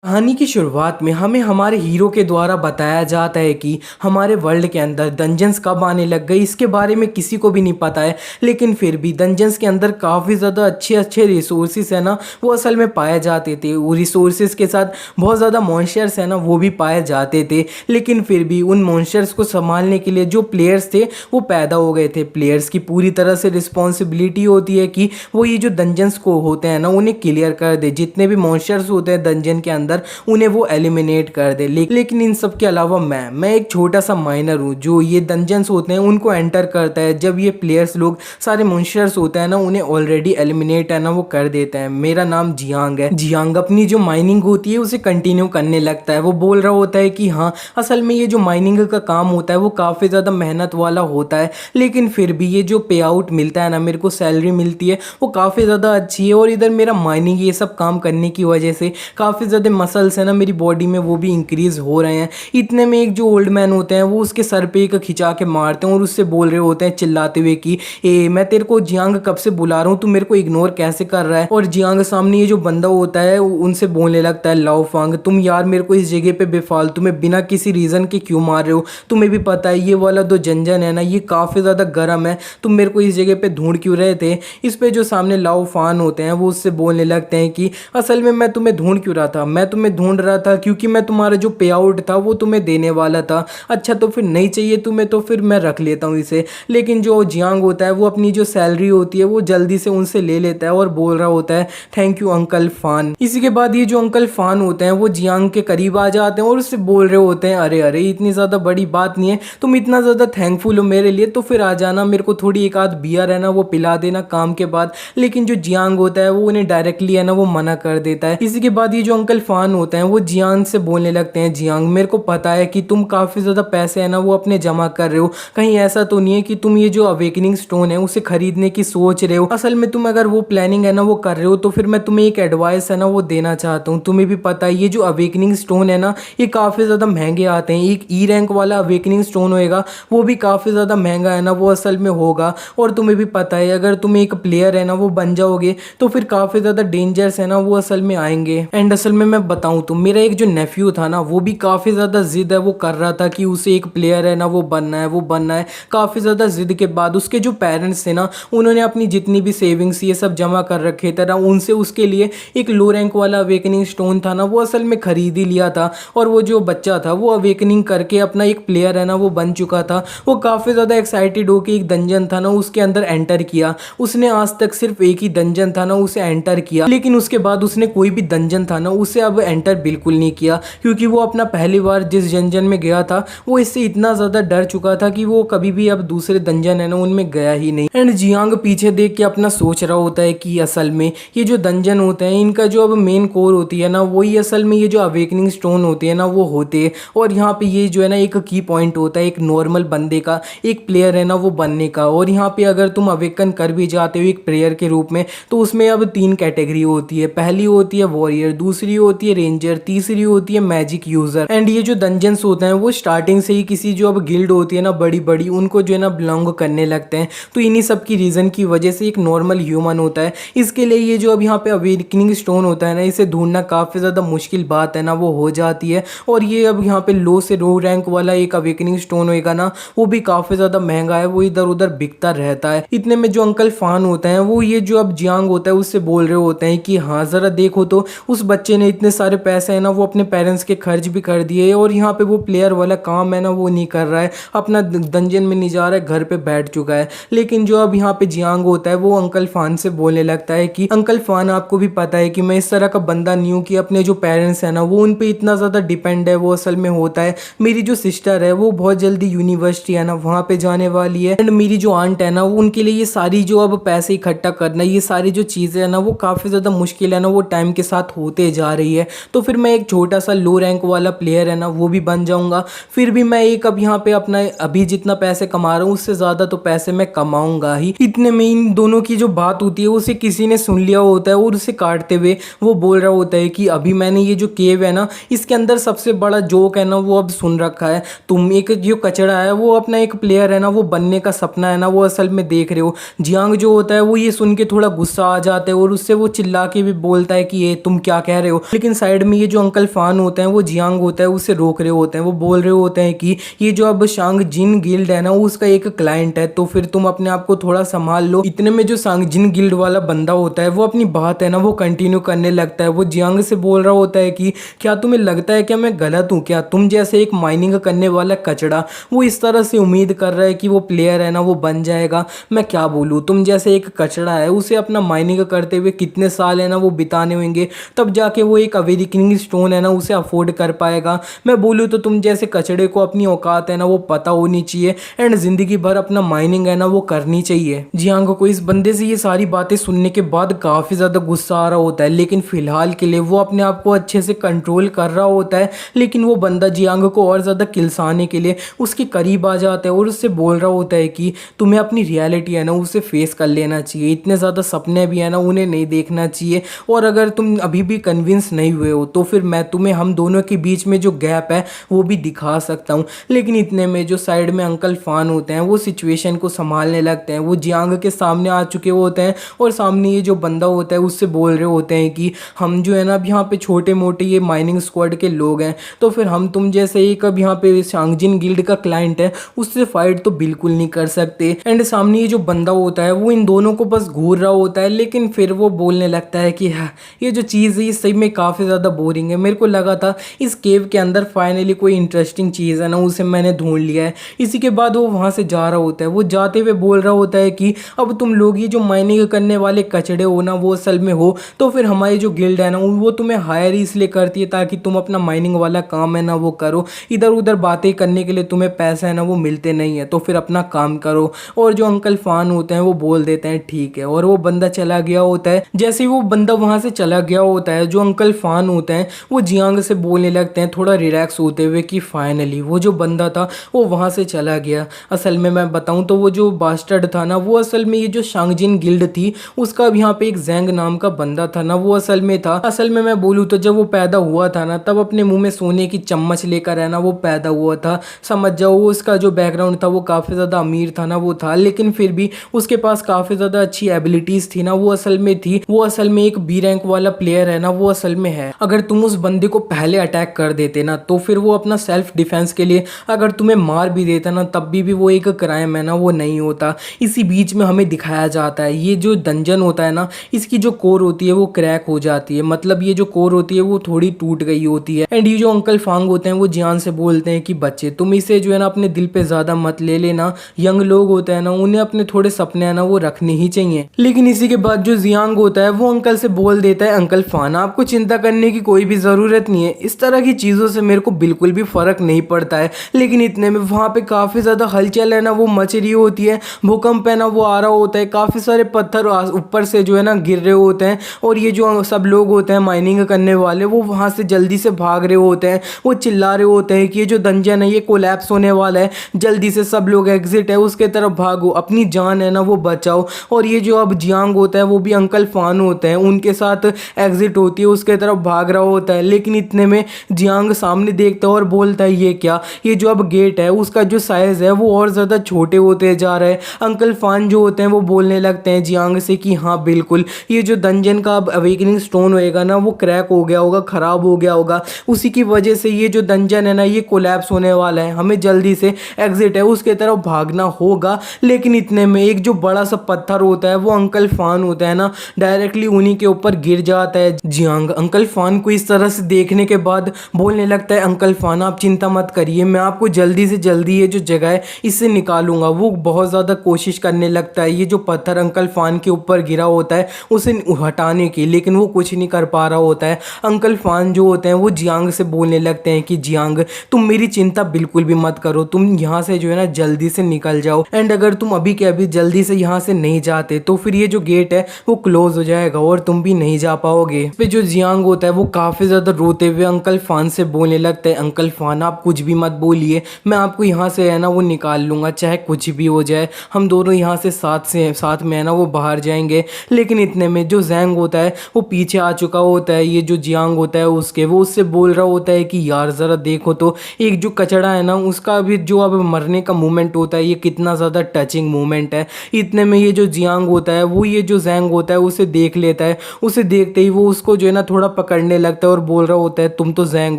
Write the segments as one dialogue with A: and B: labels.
A: कहानी की शुरुआत में हमें हमारे हीरो के द्वारा बताया जाता है कि हमारे वर्ल्ड के अंदर डंजन्स कब आने लग गई। इसके बारे में किसी को भी नहीं पता है, लेकिन फिर भी डंजन्स के अंदर काफ़ी ज़्यादा अच्छे अच्छे रिसोर्सेज है ना, वो असल में पाए जाते थे। वो रिसोर्सेज के साथ बहुत ज़्यादा मॉन्स्टर्स है ना, वो भी पाए जाते थे। लेकिन फिर भी उन मॉन्स्टर्स को संभालने के लिए जो प्लेयर्स थे वो पैदा हो गए थे। प्लेयर्स की पूरी तरह से रिस्पॉन्सिबिलिटी होती है कि वो ये जो डंजन्स को होते हैं ना, उन्हें क्लियर कर दे। जितने भी मॉन्स्टर्स होते हैं डंजन के अंदर उन्हें वो एलिमिनेट कर दे। लेकिन इन सब के अलावा मैं एक छोटा सा माइनर हूँ जो ये डंजन्स होते हैं उनको एंटर करता है। जब ये प्लेयर्स लोग सारे मॉन्स्टर्स होते हैं ना, उन्हें ऑलरेडी एलिमिनेट है ना वो कर देते हैं। मेरा नाम जियांग है। जियांग अपनी जो माइनिंग होती है उसे कंटिन्यू करने लगता है। वो बोल रहा होता है कि हाँ, असल में ये जो माइनिंग का काम होता है वो काफ़ी ज़्यादा मेहनत वाला होता है, लेकिन फिर भी ये जो पे आउट मिलता है ना, मेरे को सैलरी मिलती है वो काफ़ी ज़्यादा अच्छी है। और इधर मेरा माइनिंग ये सब काम करने की वजह से काफ़ी ज़्यादा मसल्स है ना मेरी बॉडी में वो भी इंक्रीज़ हो रहे हैं। इतने में एक जो ओल्ड मैन होते हैं वो उसके सर पे एक खिंचा के मारते हैं और उससे बोल रहे होते हैं चिल्लाते हुए कि ए मैं तेरे को जियांग कब से बुला रहा हूँ, तू मेरे को इग्नोर कैसे कर रहा है। और जियांग सामने ये जो बंदा होता है उनसे बोलने लगता है, लाओ फांग तुम यार मेरे को इस जगह पे बेफालतू में बिना किसी रीज़न के क्यों मार रहे हो। तुम्हें भी पता है ये वाला जो जंजन है ना ये काफ़ी ज़्यादा गर्म है, तुम मेरे को इस जगह पे ढूंढ क्यों रहे थे। इस पे जो सामने लाओ फान होते हैं वो उससे बोलने लगते हैं कि असल में मैं तुम्हें ढूंढ क्यों रहा था, मैं तुम्हें ढूंढ रहा था क्योंकि मैं तुम्हारा जो पे आउट था वो तुम्हें देने वाला था। अच्छा तो फिर नहीं चाहिए तुम्हें तो फिर मैं रख लेता हूँ इसे। लेकिन जो जियांग होता है वो अपनी जो सैलरी होती है वो जल्दी से उनसे ले लेता है और बोल रहा होता है थैंक यू अंकल फान। इसी के बाद ये जो अंकल फान होते हैं वो जियांग के करीब आ जाते हैं और उससे बोल रहे होते हैं अरे अरे इतनी ज़्यादा बड़ी बात नहीं है, तुम इतना ज़्यादा थैंकफुल हो मेरे लिए तो फिर आ जाना, मेरे को थोड़ी एक आध बियर है ना वो पिला देना काम के बाद। लेकिन जो जियांग होता है वो उन्हें डायरेक्टली है ना वो मना कर देता है। इसी के बाद ये जो अंकल फान होते हैं वो जियांग से बोलने लगते हैं, जियांग मेरे को पता है कि तुम काफ़ी ज़्यादा पैसे है ना वो अपने जमा कर रहे हो, कहीं ऐसा तो नहीं है कि तुम ये जो अवेकनिंग स्टोन है उसे खरीदने की सोच रहे हो। असल में तुम अगर वो प्लानिंग है ना वो कर रहे हो तो फिर मैं तुम्हें एक एडवाइस है ना वो देना चाहता हूँ। तुम्हें भी पता है ये जो अवेकनिंग स्टोन है ना ये काफ़ी ज़्यादा महंगे आते हैं। एक ई रैंक वाला अवेकनिंग स्टोन होएगा वो भी काफ़ी ज़्यादा महंगा है ना वो असल में होगा। और तुम्हें भी पता है अगर तुम एक प्लेयर है ना वो बन जाओगे तो फिर काफ़ी ज़्यादा डेंजर्स है ना वो असल में आएंगे। एंड असल में मैं बताऊँ तो मेरा एक जो नेफ्यू था ना वो भी काफ़ी ज़्यादा ज़िद है वो कर रहा था कि उसे एक प्लेयर है ना वो बनना है, वो बनना है। काफ़ी ज़्यादा ज़िद के बाद उसके जो पेरेंट्स थे ना उन्होंने अपनी जितनी भी सेविंग्स ये सब जमा कर रखे थे ना उनसे उसके लिए एक लो रैंक वाला अवेकनिंग स्टोन था ना वो असल में ख़रीद ही लिया था। और वो जो बच्चा था वो अवेकनिंग करके अपना एक प्लेयर है ना वो बन चुका था। वो काफ़ी ज़्यादा एक्साइटेड होकर एक डंजन था ना उसके अंदर एंटर किया। उसने आज तक सिर्फ एक ही डंजन था ना उसे एंटर किया, लेकिन उसके बाद उसने कोई भी डंजन था ना उसे अब एंटर बिल्कुल नहीं किया, क्योंकि वो अपना पहली बार जिस डंजन में गया था वो इससे इतना ज़्यादा डर चुका था कि वो कभी भी अब दूसरे डंजन है ना उनमें गया ही नहीं। एंड जियांग पीछे देख के अपना सोच रहा होता है कि असल में ये जो डंजन होते हैं इनका जो अब मेन कोर होती है ना वही असल में ये जो अवेकनिंग स्टोन होती है ना वो होते हैं। और यहाँ पे ये जो है ना एक की पॉइंट होता है एक नॉर्मल बंदे का, एक प्लेयर है ना वो बनने का। और यहाँ पे अगर तुम अवेकन कर भी जाते हो एक प्लेयर के रूप में तो उसमें अब 3 कैटेगरी होती है। पहली होती है वॉरियर, दूसरी होती है रेंजर, तीसरी होती है मैजिक यूजर। एंड ये जो डंजन्स होते हैं वो स्टार्टिंग से ही किसी जो अब गिल्ड होती है ना बड़ी बड़ी उनको जो है ना बिलोंग करने लगते हैं। तो इन्हीं सब की रीज़न की वजह से एक नॉर्मल ह्यूमन होता है, इसके लिए ये जो अब यहाँ पे अवेकनिंग स्टोन होता है ना इसे ढूंढना काफ़ी ज़्यादा मुश्किल बात है ना वो हो जाती है। और ये अब यहाँ पे लो से लो रैंक वाला एक अवेकनिंग स्टोन होएगा ना वो भी काफ़ी ज़्यादा महंगा है, वो इधर उधर बिकता रहता है। इतने में जो अंकल फान होते हैं वो ये जो अब जियांग होता है उससे बोल रहे होते हैं कि हाँ ज़रा देखो तो उस बच्चे ने इतने सारे पैसे है ना वो अपने पेरेंट्स के खर्च भी कर दिए और यहाँ पे वो प्लेयर वाला काम है ना वो नहीं कर रहा है, अपना डंजन में नहीं जा रहा है, घर पे बैठ चुका है। लेकिन जो अब यहाँ पे जियांग होता है वो अंकल फान से बोलने लगता है कि अंकल फान आपको भी पता है कि मैं इस तरह का बंदा नहीं हूँ कि अपने जो पेरेंट्स है ना वो उन पे इतना ज़्यादा डिपेंड है। वो असल में होता है मेरी जो सिस्टर है वो बहुत जल्दी यूनिवर्सिटी है ना वहाँ पे जाने वाली है। एंड मेरी जो आंट है ना उनके लिए ये सारी जो अब पैसे इकट्ठा करना ये सारी जो चीज़ें है ना वो काफ़ी ज़्यादा मुश्किल है ना वो टाइम के साथ होते जा रही है। तो फिर मैं एक छोटा सा लो रैंक वाला प्लेयर है ना वो भी बन जाऊंगा। फिर भी मैं एक अब यहाँ पे अपना अभी जितना पैसे कमा रहा हूँ उससे ज़्यादा तो पैसे मैं कमाऊंगा ही। इतने में इन दोनों की जो बात होती है उसे किसी ने सुन लिया होता है और उसे काटते हुए वो बोल रहा होता है कि अभी मैंने ये जो केव है ना इसके अंदर सबसे बड़ा जोक है ना वो अब सुन रखा है। तुम एक जो कचड़ा है वो अपना एक प्लेयर है ना वो बनने का सपना है ना वो असल में देख रहे हो। जियांग जो होता है वो ये सुन के थोड़ा गुस्सा आ जाता है और उससे वो चिल्ला के भी बोलता है कि ये तुम क्या कह रहे हो। लेकिन लेकिन साइड में ये जो अंकल फान होते हैं वो जियांग होता है उसे रोक रहे होते हैं। वो बोल रहे होते हैं कि ये जो अब शांग जिन गिल्ड है ना वो उसका एक क्लाइंट है, तो फिर तुम अपने आप को थोड़ा संभाल लो। इतने में जो सांग जिन गिल्ड वाला बंदा होता है वो अपनी बात है ना वो कंटिन्यू करने लगता है। वो जियांग से बोल रहा होता है कि क्या तुम्हें लगता है क्या मैं गलत हूँ क्या? तुम जैसे एक माइनिंग करने वाला कचड़ा वो इस तरह से उम्मीद कर रहा है कि वो प्लेयर है ना वो बन जाएगा। मैं क्या बोलूँ, तुम जैसे एक कचड़ा है उसे अपना माइनिंग करते हुए कितने साल है ना वो बिताने होंगे, तब जाके वो एक अवेकनिंग स्टोन है ना उसे अफोर्ड कर पाएगा। मैं बोलूँ तो तुम जैसे कचड़े को अपनी औकात है ना वो पता होनी चाहिए एंड जिंदगी भर अपना माइनिंग है ना वो करनी चाहिए। जियांग को इस बंदे से ये सारी बातें सुनने के बाद काफ़ी ज़्यादा गुस्सा आ रहा होता है, लेकिन फिलहाल के लिए वो अपने आप को अच्छे से कंट्रोल कर रहा होता है। लेकिन वो बंदा जियांग को और ज़्यादा किलसाने के लिए उसके करीब आ जाता है और उससे बोल रहा होता है कि तुम्हें अपनी रियलिटी है ना उसे फेस कर लेना चाहिए। इतने ज़्यादा सपने भी है ना उन्हें नहीं देखना चाहिए, और अगर तुम अभी भी कन्विंस नहीं हुए हो तो फिर मैं तुम्हें हम दोनों के बीच में जो गैप है वो भी दिखा सकता हूँ। लेकिन इतने में जो साइड में अंकल फान होते हैं वो सिचुएशन को संभालने लगते हैं। वो जियांग के सामने आ चुके होते हैं और सामने ये जो बंदा होता है उससे बोल रहे होते हैं कि हम जो है ना अब यहाँ पे छोटे मोटे ये माइनिंग स्क्वाड के लोग हैं, तो फिर हम तुम जैसे एक अब यहाँ पे शांगजिन गिल्ड का क्लाइंट है उससे फाइट तो बिल्कुल नहीं कर सकते। एंड सामने ये जो बंदा होता है वो इन दोनों को बस घूर रहा होता है, लेकिन फिर वो बोलने लगता है कि हाँ ये जो चीज़ है ये सही में काफ़ी ज़्यादा बोरिंग है। मेरे को लगा था इस केव के अंदर फाइनली कोई इंटरेस्टिंग चीज़ है ना उसे मैंने ढूंढ लिया है। इसी के बाद वो वहाँ से जा रहा होता है। वो जाते हुए बोल रहा होता है कि अब तुम लोग ये जो माइनिंग करने वाले कचड़े हो ना वो असल में हो, तो फिर हमारी जो गिल्ड है ना वो तुम्हें हायर इसलिए करती है ताकि तुम अपना माइनिंग वाला काम है ना वो करो। इधर उधर बातें करने के लिए तुम्हें पैसा है ना वो मिलते नहीं है, तो फिर अपना काम करो। और जो अंकल फान होते हैं वो बोल देते हैं ठीक है, और वो बंदा चला गया होता है। जैसे ही वो बंदा वहाँ से चला गया होता है जो अंकल फान होते हैं वो जियांग से बोलने लगते हैं थोड़ा रिलैक्स होते हुए कि फाइनली वो जो बंदा था वो वहाँ से चला गया। असल में मैं बताऊँ तो वो जो बास्टर्ड था ना वो असल में ये जो शांगजिन गिल्ड थी उसका अब यहाँ पे एक जैंग नाम का बंदा था ना वो असल में था। असल में मैं बोलूँ तो जब वो पैदा हुआ था ना तब अपने मुंह में सोने की चम्मच लेकर है ना वो पैदा हुआ था। समझ जाओ उसका जो बैकग्राउंड था वो काफ़ी ज़्यादा अमीर था ना वो था, लेकिन फिर भी उसके पास काफ़ी ज़्यादा अच्छी एबिलिटीज़ थी ना वो असल में थी। वो असल में एक बी रैंक वाला प्लेयर है ना वो असल में है। अगर तुम उस बंदे को पहले अटैक कर देते ना तो फिर वो अपना सेल्फ डिफेंस के लिए अगर तुम्हें मार भी देता ना तब भी वो एक क्राइम है ना वो नहीं होता। इसी बीच में हमें दिखाया जाता है ये जो डंजन होता है ना इसकी जो कोर होती है वो क्रैक हो जाती है, मतलब ये जो कोर होती है वो थोड़ी टूट गई होती है। एंड ये जो अंकल फांग होते हैं वो जियान से बोलते हैं कि बच्चे तुम इसे जो है ना अपने दिल पे ज़्यादा मत ले लेना, यंग लोग होते हैं ना उन्हें अपने थोड़े सपने है ना वो रखने ही चाहिए। लेकिन इसी के बाद जो जियांग होता है वो अंकल से बोल देता है अंकल फान आपको चिंता करने की कोई भी ज़रूरत नहीं है, इस तरह की चीज़ों से मेरे को बिल्कुल भी फ़र्क नहीं पड़ता है। लेकिन इतने में वहाँ पे काफ़ी ज़्यादा हलचल है ना वो मच रही होती है, भूकंप है ना वो आ रहा होता है, काफ़ी सारे पत्थर ऊपर से जो है ना गिर रहे होते हैं, और ये जो सब लोग होते हैं माइनिंग करने वाले वो वहाँ से जल्दी से भाग रहे होते हैं। वो चिल्ला रहे होते हैं कि ये जो डंजन है ये कोलैप्स होने वाला है, जल्दी से सब लोग एग्जिट है उसके तरफ भागो, अपनी जान है ना वो बचाओ। और ये जो अब जियांग होता है वो भी अंकल फान होते हैं उनके साथ एग्जिट होती है उसके तरफ भाग रहा होता है। लेकिन इतने में जियांग सामने देखता है और बोलता है ये क्या, ये जो अब गेट है उसका जो साइज़ है वो और ज़्यादा छोटे होते जा रहे हैं। अंकल फान जो होते हैं वो बोलने लगते हैं जियांग से कि हाँ बिल्कुल ये जो डंजन का अब अवेकनिंग स्टोन होएगा ना वो क्रैक हो गया होगा, ख़राब हो गया होगा, उसी की वजह से ये जो डंजन है ना ये कोलैप्स होने वाला है, हमें जल्दी से एग्जिट है उसके तरफ भागना होगा। लेकिन इतने में एक जो बड़ा सा पत्थर होता है वो अंकल फान होता है ना डायरेक्टली उन्हीं के ऊपर गिर जाता है। जियांग अंकल फान को इस तरह से देखने के बाद बोलने लगता है अंकल फान आप चिंता मत करिए, मैं आपको जल्दी से जल्दी ये जो जगह है इससे निकालूंगा। वो बहुत ज़्यादा कोशिश करने लगता है ये जो पत्थर अंकल फान के ऊपर गिरा होता है उसे हटाने की, लेकिन वो कुछ नहीं कर पा रहा होता है। अंकल फान जो होते हैं वो जियांग से बोलने लगते हैं कि जियांग तुम मेरी चिंता बिल्कुल भी मत करो, तुम यहाँ से जो है ना जल्दी से निकल जाओ, एंड अगर तुम अभी के अभी जल्दी से यहाँ से नहीं जाते तो फिर ये जो गेट है वो क्लोज हो जाएगा और तुम भी नहीं जा पाओगे। फिर जो जियांग होता है वो काफ़ी ज़्यादा रोते हुए अंकल फान से बोलने लगता है अंकल फान आप कुछ भी मत बोलिए, मैं आपको यहाँ से है ना वो निकाल लूँगा, चाहे कुछ भी हो जाए, हम दोनों यहाँ से साथ में है ना वो बाहर जाएंगे। लेकिन इतने में जो जैंग होता है वो पीछे आ चुका होता है, ये जो जियांग होता है वो उससे बोल रहा होता है कि यार ज़रा देखो तो एक जो कचड़ा है ना उसका भी जो अब मरने का मूवमेंट होता है ये कितना ज़्यादा टचिंग मूवमेंट है। इतने में ये जो जियांग होता है वो ये जो जैंग होता है उसे देख लेता है, उसे देखते ही वो उसको जो है ना थोड़ा पकड़ने लगता है और बोल रहा होता है तुम तो जैंग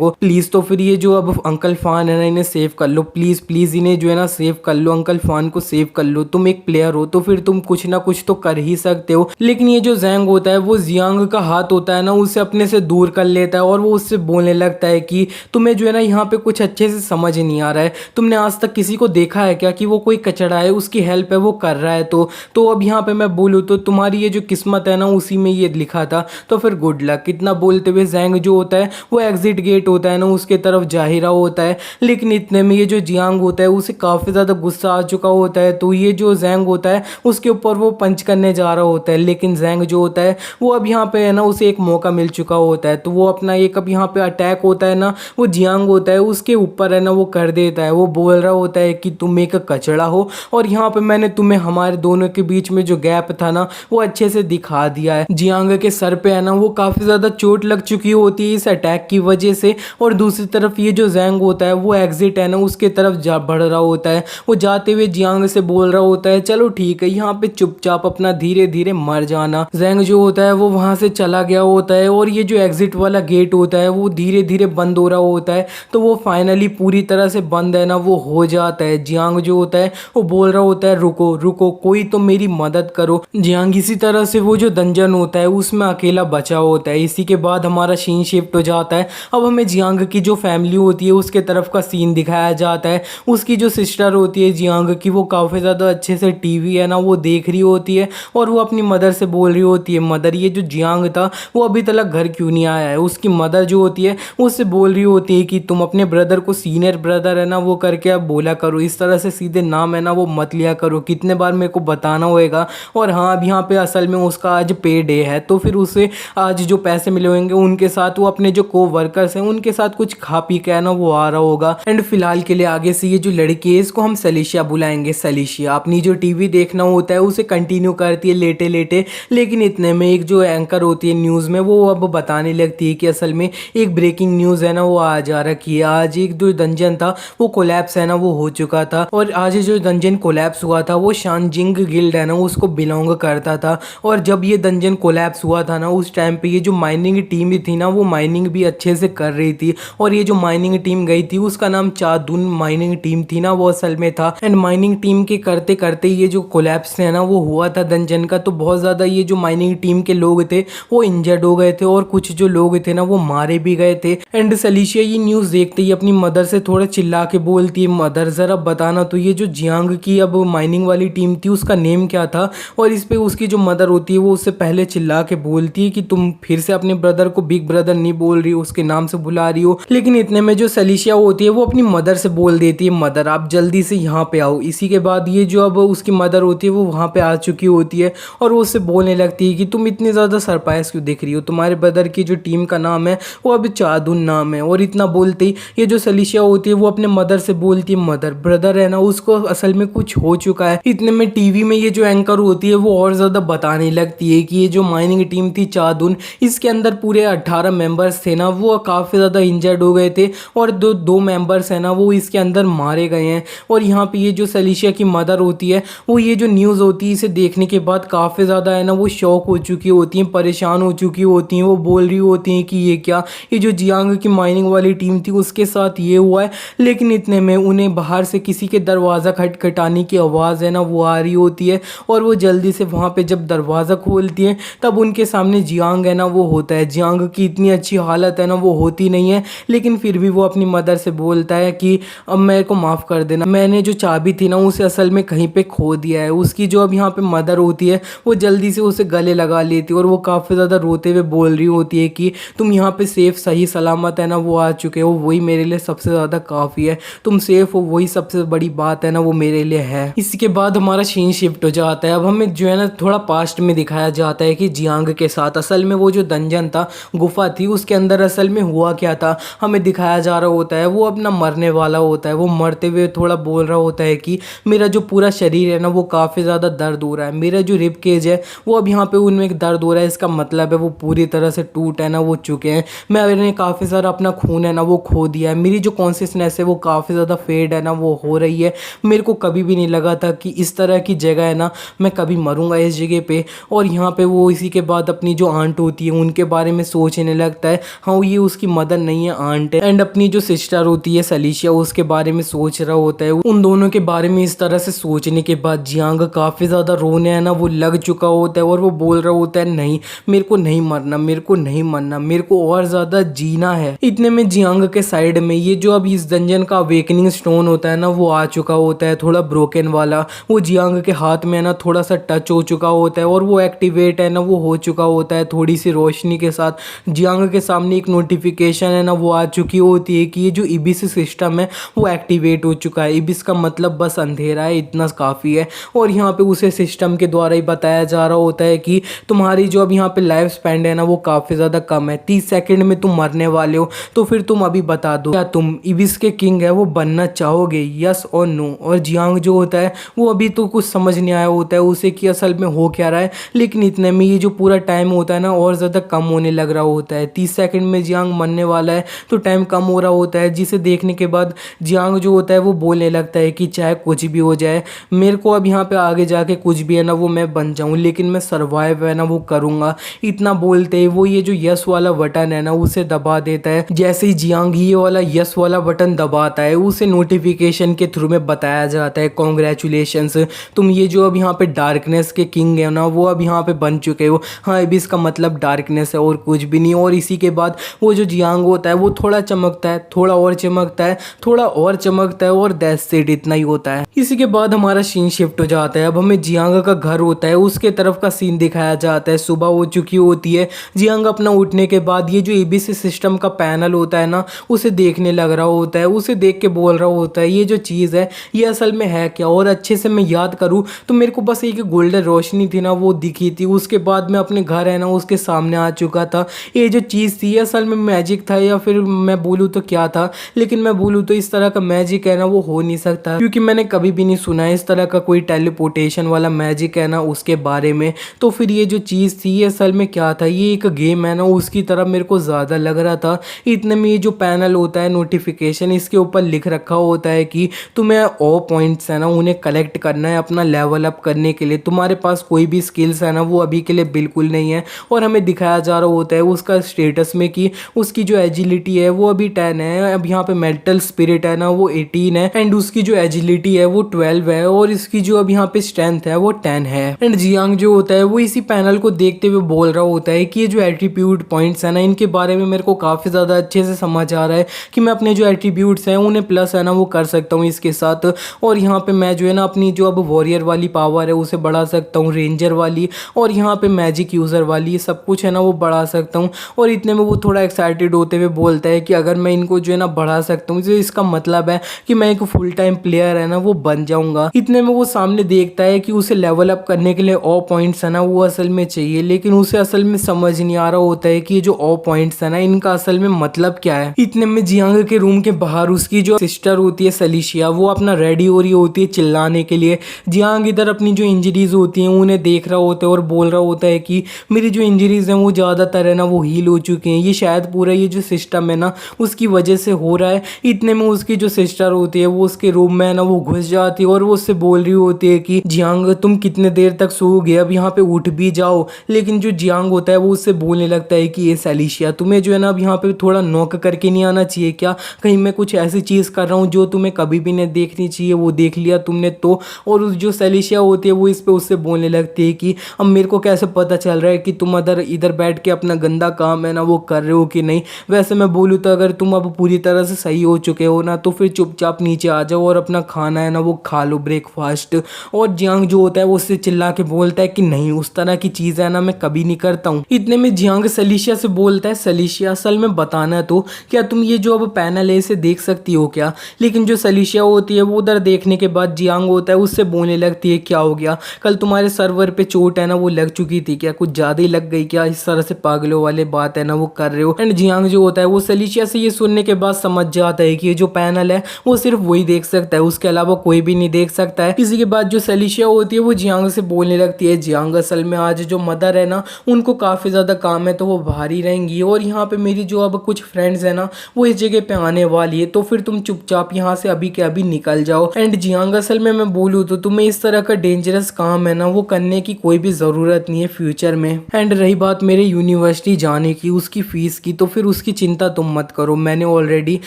A: हो, प्लीज तो फिर ये जो अब अंकल फान है ना इन्हें सेव कर लो, प्लीज प्लीज इन्हें जो है ना सेव कर लो, अंकल फान को सेव कर लो, तुम एक प्लेयर हो तो फिर तुम कुछ ना कुछ तो कर ही सकते हो। लेकिन ये जो जैंग होता है वो जियांग का हाथ होता है ना उसे अपने से दूर कर लेता है और वो उससे बोलने लगता है कि तुम्हें जो है ना यहाँ पे कुछ अच्छे से समझ नहीं आ रहा है, तुमने आज तक किसी को देखा है क्या कि वो कोई कचड़ा है उसकी हेल्प है वो कर रहा है, तो अब यहाँ पे मैं बोलूँ तो तुम्हारी ये जो किस्मत है ना उसी में ये लिखा था, तो फिर गुड लक। इतना बोलते हुए जैंग जो होता है वो एग्जिट गेट होता है ना उसके तरफ जा ही रहा होता है। लेकिन इतने में ये जो जियांग होता है उसे काफ़ी ज़्यादा गुस्सा आ चुका होता है, तो ये जो जैंग होता है उसके ऊपर वो पंच करने जा रहा होता है। लेकिन जैंग जो होता है वो अब यहाँ पे है ना उसे एक मौका मिल चुका होता है, तो वो अपना एक अब यहाँ पे अटैक होता है ना वो जियांग होता है उसके ऊपर है ना वो कर देता है। वो बोल रहा होता है कि तुम एक कचड़ा हो और यहाँ पे मैंने तुम्हें हमारे दोनों के बीच में जो गैप था ना वो अच्छे से दिखा दिया है। जियांग के सर पे है ना वो काफ़ी ज़्यादा चोट लग चुकी होती है इस अटैक की वजह से, और दूसरी तरफ ये जो जैंग होता है वो एग्जिट है ना उसके तरफ जा बढ़ रहा होता है। वो जाते हुए जियांग से बोल रहा होता है चलो ठीक है यहाँ पे चुपचाप अपना धीरे धीरे मर जाना। जैंग जो होता है वो वहाँ से चला गया होता है और ये जो एग्जिट वाला गेट होता है वो धीरे धीरे बंद हो रहा होता है, तो वो फाइनली पूरी तरह से बंद है ना वो हो जाता है। जियांग जो होता है वो बोल रहा होता है रुको रुको कोई तो मेरी मदद करो। जियांग इसी तरह से वो जो डंजन होता है उसमें अकेला बचा होता है। इसी के बाद हमारा सीन शिफ्ट हो जाता है, अब हमें जियांग की जो फैमिली होती है उसके तरफ का सीन दिखाया जाता है। उसकी जो सिस्टर होती है जियांग की वो काफ़ी ज़्यादा अच्छे से टीवी है ना वो देख रही होती है और वो अपनी मदर से बोल रही होती है मदर ये जो जियांग था वो अभी तक घर क्यों नहीं आया है। उसकी मदर जो होती है उससे बोल रही होती है कि तुम अपने ब्रदर को सीनियर ब्रदर है ना वो करके अब बोला करो, इस तरह से सीधे नाम है ना वो मत लिया करो, कितने बार मेरे को बताना होएगा। और हाँ अब यहाँ पे असल में उसका आज पे डे है, तो फिर उसे आज जो पैसे मिले होंगे उनके साथ वो अपने जो को वर्कर्स हैं उनके साथ कुछ खा पी के ना वो आ रहा होगा। एंड फिलहाल के लिए आगे से ये जो लड़की है इसको हम सलीशिया बुलाएंगे। सलीशिया अपनी जो टीवी देखना होता है उसे कंटिन्यू करती है लेटे लेटे, लेकिन इतने में एक जो एंकर होती है न्यूज़ में वो अब बताने लगती है कि असल में एक ब्रेकिंग न्यूज़ है ना वो आ जा रखी है। आज एक जो डंजन था वो कोलैप्स है ना वो हो चुका था, और आज जो डंजन कोलैप्स हुआ था वो शानजिंग गिल्ड है ना उसको बिलोंग करता था। और जब ये डंजन कोलैप्स हुआ था ना उस टाइम पे ये जो माइनिंग टीम थी ना वो माइनिंग भी अच्छे से कर रही थी, और ये जो माइनिंग टीम गई थी उसका नाम चादुन माइनिंग टीम थी ना वो असल में था। एंड माइनिंग टीम के करते करते ये जो कोलैप्स है ना वो हुआ था डंजन का, तो बहुत ज़्यादा ये जो माइनिंग टीम के लोग थे वो इंजर्ड हो गए थे और कुछ जो लोग थे ना वो मारे भी गए थे। एंड सलीशिया ये न्यूज़ देखते ही अपनी मदर से थोड़ा चिल्ला के बोलती है मदर ज़रा बताना तो ये जो जियांग की अब माइनिंग वाली टीम थी उसका नेम क्या था। और इस पे उसकी जो मदर होती है वो उससे पहले चिल्ला के बोलती है कि तुम फिर से अपने ब्रदर को बिग ब्रदर नहीं बोल रही हो, उसके नाम से बुला रही हो। लेकिन इतने में जो सलीशिया होती है वो अपनी मदर से बोल देती है मदर आप जल्दी से यहाँ पे आओ। इसी के बाद ये जो अब उसकी मदर होती है वो वहाँ पे आ चुकी होती है और वो उससे बोलने लगती है कि तुम इतनी ज़्यादा सरप्राइज क्यों दिख रही हो, तुम्हारे ब्रदर की जो टीम का नाम है वो अभी चादुन नाम है। और इतना बोलते ही ये जो सलीशिया होती है वो अपने मदर से बोलती है मदर ब्रदर है ना उसको असल में कुछ हो चुका है। इतने में टीवी में ये जो एंकर होती है वो और ज़्यादा बताने लगती है कि ये जो माइनिंग टीम थी चादुन इसके अंदर पूरे 18 मेंबर्स थे ना वो काफ़ी ज़्यादा इंजर्ड हो गए थे और दो मेंबर्स हैं ना वो इसके अंदर मारे गए हैं। और यहाँ पे ये जो सलीशिया की मदर होती है वो ये जो न्यूज़ होती है इसे देखने के बाद काफ़ी ज़्यादा है ना वो शौक हो चुकी होती हैं, परेशान हो चुकी होती हैं। वो बोल रही होती हैं कि ये क्या, ये जो जियांग की माइनिंग वाली टीम थी उसके साथ ये हुआ है। लेकिन इतने में उन्हें बाहर से किसी के दरवाज़ा खटखटाने की आवाज़ है ना वो आ रही होती है और वो जल्दी से वहाँ पे जब दरवाज़ा खोलती हैं तब उनके सामने जियांग है ना वो होता है। जियांग की इतनी अच्छी हालत है ना वो होती नहीं है, लेकिन फिर भी वो अपनी मदर से बोलता है कि अब मेरे को माफ़ कर देना, मैंने जो चाबी थी ना उसे असल में कहीं पे खो दिया है। उसकी जो अब यहाँ पे मदर होती है वो जल्दी से उसे गले लगा लेती है और वो काफ़ी ज़्यादा रोते हुए बोल रही होती है कि तुम यहाँ पे सेफ सही सलामत है ना वो आ चुके हो, वही मेरे लिए सबसे ज़्यादा काफ़ी है, तुम सेफ हो वही सबसे बड़ी बात है ना वो मेरे लिए है। इसके बाद हमारा सीन शिफ्ट हो जाता है, अब हमें जो है ना थोड़ा पास्ट में दिखाया जाता है कि जियांग के साथ असल में वो जो डंजन था गुफा थी उसके अंदर असल में हुआ क्या था हमें दिखाया जा रहा होता है। वो अपना मरने वाला होता है, वो मरते हुए थोड़ा बोल रहा होता है कि मेरा जो पूरा शरीर है ना वो काफ़ी ज़्यादा दर्द हो रहा है, मेरा जो रिब केज है वो अब यहाँ पे उनमें एक दर्द हो रहा है, इसका मतलब है वो पूरी तरह से टूट है ना वो चुके हैं। मैंने काफ़ी सारा अपना खून है ना वो खो दिया है, मेरी जो कॉन्शियसनेस है वो काफ़ी ज़्यादा फेड है ना वो हो रही है। मेरे को कभी भी नहीं लगा था कि इस तरह की जगह है ना मैं कभी मरूंगा इस जगह पे। और यहाँ पे वो इसी के बाद अपनी जो आंट होती है उनके बारे में सोचने लगता है हाँ ये उसकी मदर नहीं है, आंट है। एंड अपनी जो सिस्टर होती है सलीशिया उसके बारे में सोच रहा होता है। उन दोनों के बारे में इस तरह से सोचने के बाद जियांग काफी ज्यादा रोने है ना वो लग चुका होता है और वो बोल रहा होता है नहीं मेरे को नहीं मरना, मेरे को नहीं मरना, मेरे को और ज्यादा जीना है। इतने में जियांग के साइड में ये जो अभी इस डंजन का अवेकनिंग स्टोन होता है ना वो आ चुका होता है, थोड़ा ब्रोकन वाला। वो जियांग के हाथ में है ना थोड़ा सा टच हो चुका होता है और वो एक्टिवेट है ना वो हो चुका होता है थोड़ी सी रोशनी के साथ। जियांग के सामने एक नोटिफिकेशन है ना वो आ चुकी होती है कि ये जो इबिस सिस्टम है वो एक्टिवेट हो चुका है। इबिस का मतलब बस अंधेरा है, इतना काफ़ी है। और यहाँ पे उसे सिस्टम के द्वारा ही बताया जा रहा होता है कि तुम्हारी जो अब यहाँ पे लाइफ स्पैन है ना वो काफ़ी ज़्यादा कम है, 30 सेकंड में तुम मरने वाले हो। तो फिर तुम अभी बता दो क्या तुम इबिस के किंग है वो बनना चाहोगे, यस और नो। और जियांग जो होता है वो अभी तो कुछ समझ नहीं आया होता है उसे कि असल में हो क्या रहा है, लेकिन इतने में ये जो पूरा टाइम होता है ना और ज़्यादा कम होने लग रहा होता है। 30 सेकंड में जियांग मरने वाला है तो टाइम कम हो रहा होता है, जिसे देखने के बाद जियांग जो होता है वो बोलने लगता है कि चाहे कुछ भी हो जाए मेरे को अब यहाँ पे आगे जाके कुछ भी है ना वो मैं बन जाऊँ, लेकिन मैं सर्वाइव है ना वो करूँगा। इतना बोलते ही वो ये जो यस वाला बटन है ना उसे दबा देता है। जैसे ही जियांग ये वाला यस वाला बटन दबाता है उसे नोटिफिकेशन के थ्रू में बताया जाता है कॉन्ग्रेचुलेशंस, तुम ये जो अब यहाँ पे डार्कनेस के किंग है ना वो अब यहाँ पे बन चुके हो। हाँ अभी इसका मतलब डार्कनेस है और कुछ भी नहीं। और इसी के बाद वो जो जियांग होता है वो थोड़ा चमकता है, थोड़ा और चमकता है, थोड़ा और चमकता है और दैट्स इट, इतना ही होता है। इसी के बाद हमारा सीन शिफ्ट हो जाता है। अब हमें जियांग का घर होता है उसके तरफ का सीन दिखाया जाता है। सुबह हो चुकी होती है, जियांग अपना उठने के बाद ये जो एबीसी सिस्टम का पैनल होता है ना उसे देखने लग रहा होता है। उसे देख के बोल रहा होता है ये जो चीज़ है ये असल में है क्या। और अच्छे से मैं याद करूँ तो मेरे को बस एक गोल्डन रोशनी थी ना वो दिखी थी, उसके बाद मैं अपने घर है ना उसके सामने आ चुका था। ये जो चीज़ थी असल में मैजिक था या फिर मैं बोलूँ तो क्या था, लेकिन मैं बोलूँ तो इस तरह का मैजिक है ना वो हो नहीं सकता, क्योंकि मैंने कभी भी नहीं सुना है इस तरह का कोई टेलीपोर्टेशन वाला मैजिक है ना उसके बारे में। तो फिर ये जो चीज़ थी ये असल में क्या था, ये एक गेम है ना उसकी तरह मेरे को ज़्यादा लग रहा था। इतने में ये जो पैनल होता है नोटिफिकेशन इसके ऊपर लिख रखा होता है कि तुम्हें ओ पॉइंट्स है ना उन्हें कलेक्ट करना है अपना लेवल अप करने के लिए। तुम्हारे पास कोई भी स्किल्स है ना वो अभी के लिए बिल्कुल नहीं है। और हमें दिखाया जा रहा होता है उसका स्टेटस में कि उसकी जो एजिलिटी है वो अभी 10 है। अब यहाँ पे मेंटल स्पिरिट है ना वो 18 है एंड उसकी जो एजिलिटी है वो 12 है और इसकी जो अब यहाँ पे स्ट्रेंथ है वो 10 है। एंड जियांग जो होता है वो इसी पैनल को देखते हुए बोल रहा होता है कि ये जो एट्रीब्यूट पॉइंट्स है ना इनके बारे में मेरे को काफ़ी ज़्यादा अच्छे से समझ आ रहा है कि मैं अपने जो एट्रीब्यूट्स हैं उन्हें प्लस है ना वो कर सकता हूँ इसके साथ। और यहाँ पे मैं जो है ना अपनी जो अब वॉरियर वाली पावर है उसे बढ़ा सकता हूँ, रेंजर वाली और यहाँ पे मैजिक यूज़र वाली सब कुछ है ना वो बढ़ा सकता हूँ। और इतने में वो थोड़ा एक्साइटेड होते हुए बोलता है कि अगर मैं इनको जो है ना बढ़ा सकता हूँ तो इसका मतलब है कि मैं एक फुल टाइम प्लेयर है ना वो बन जाऊँगा। इतने में वो सामने देखता है कि उसे लेवल अप करने के लिए ओ पॉइंट्स है ना वो असल में चाहिए, लेकिन उसे असल में समझ नहीं आ रहा होता है कि ये जो ओ पॉइंट्स है ना इनका असल में मतलब क्या है। इतने में जियांग के रूम के बाहर उसकी जो सिस्टर होती है सलीशिया वो अपना रेडी हो रही होती है चिल्लाने के लिए। जियांग इधर अपनी जो इंजरीज होती हैं उन्हें देख रहा होता है और बोल रहा होता है कि मेरी जो इंजरीज हैं वो ज़्यादातर है ना वो हील हो चुकी हैं, ये शायद पूरा ये जो सिस्टम है ना उसकी वजह से हो रहा है। इतने में उसकी जो सिस्टर होती है वो उसके रूम में है ना वो घुस जाती है और वो उससे बोल रही होती है कि जियांग तुम कितने देर तक सोओगे, अब यहाँ पे उठ भी जाओ। लेकिन जो जियांग होता है वो उससे बोलने लगता है कि ये सलीशिया तुम्हें जो है ना अब यहाँ पे थोड़ा नॉक करके नहीं आना चाहिए क्या, कहीं मैं कुछ ऐसी चीज़ कर रहा हूँ जो तुम्हें कभी भी नहीं देखनी चाहिए, वो देख लिया तुमने तो। और उस जो सलीशिया होती है वो इस पे उससे बोलने लगती है कि अब मेरे को कैसे पता चल रहा है कि तुम इधर बैठ के अपना गंदा काम है ना वो कर रहे हो कि नहीं। वैसे मैं बोलूँ तो अगर तुम अब पूरी तरह से सही हो चुके हो ना तो फिर चुपचाप नीचे आ जाओ और अपना खाना है ना वो खा लो, ब्रेकफास्ट। और जियांग जो होता है वो उससे चिल्ला के बोलता है कि नहीं उस तरह की चीज़ है ना मैं कभी नहीं करता हूँ। इतने में जियांग सलीशिया से बोलता है सलीशिया असल में बताना तो क्या तुम ये जो अब पैनल है इसे देख सकती हो क्या। लेकिन जो सलीशिया होती है वो उधर देखने के बाद जियांग होता है उससे बोलने लगती है क्या हो गया, कल तुम्हारे सर्वर पे चोट है ना वो लग चुकी थी क्या, कुछ ज़्यादा ही लग गई क्या, इस तरह से पागलों वाले बात है ना वो कर रहे हो। एंड जियांग जो होता है वो सलीशिया से ये सुनने के बाद समझ जाता है कि ये जो पैनल है वो सिर्फ वही देख सकता है, उसके अलावा कोई भी नहीं देख सकता है। इसी के बाद जो सलीशिया होती है वो जियांग से बोलने लगती है जियांग असल में आज जो मदर है ना उनको काफ़ी ज़्यादा काम है तो वो बाहर ही रहेंगी और यहाँ पे मेरी जो अब कुछ फ्रेंड्स है ना वो इस जगह पे आने वाली है, तो फिर तुम चुपचाप यहाँ से अभी के अभी निकल जाओ। एंड जियांग असल में मैं बोलूँ तो तुम्हें इस तरह का डेंजरस काम है ना वो करने की कोई भी ज़रूरत नहीं है फ्यूचर में। एंड रही बात मेरे यूनिवर्स यूनिवर्सिटी जाने की, उसकी फ़ीस की, तो फिर उसकी चिंता तुम मत करो। मैंने ऑलरेडी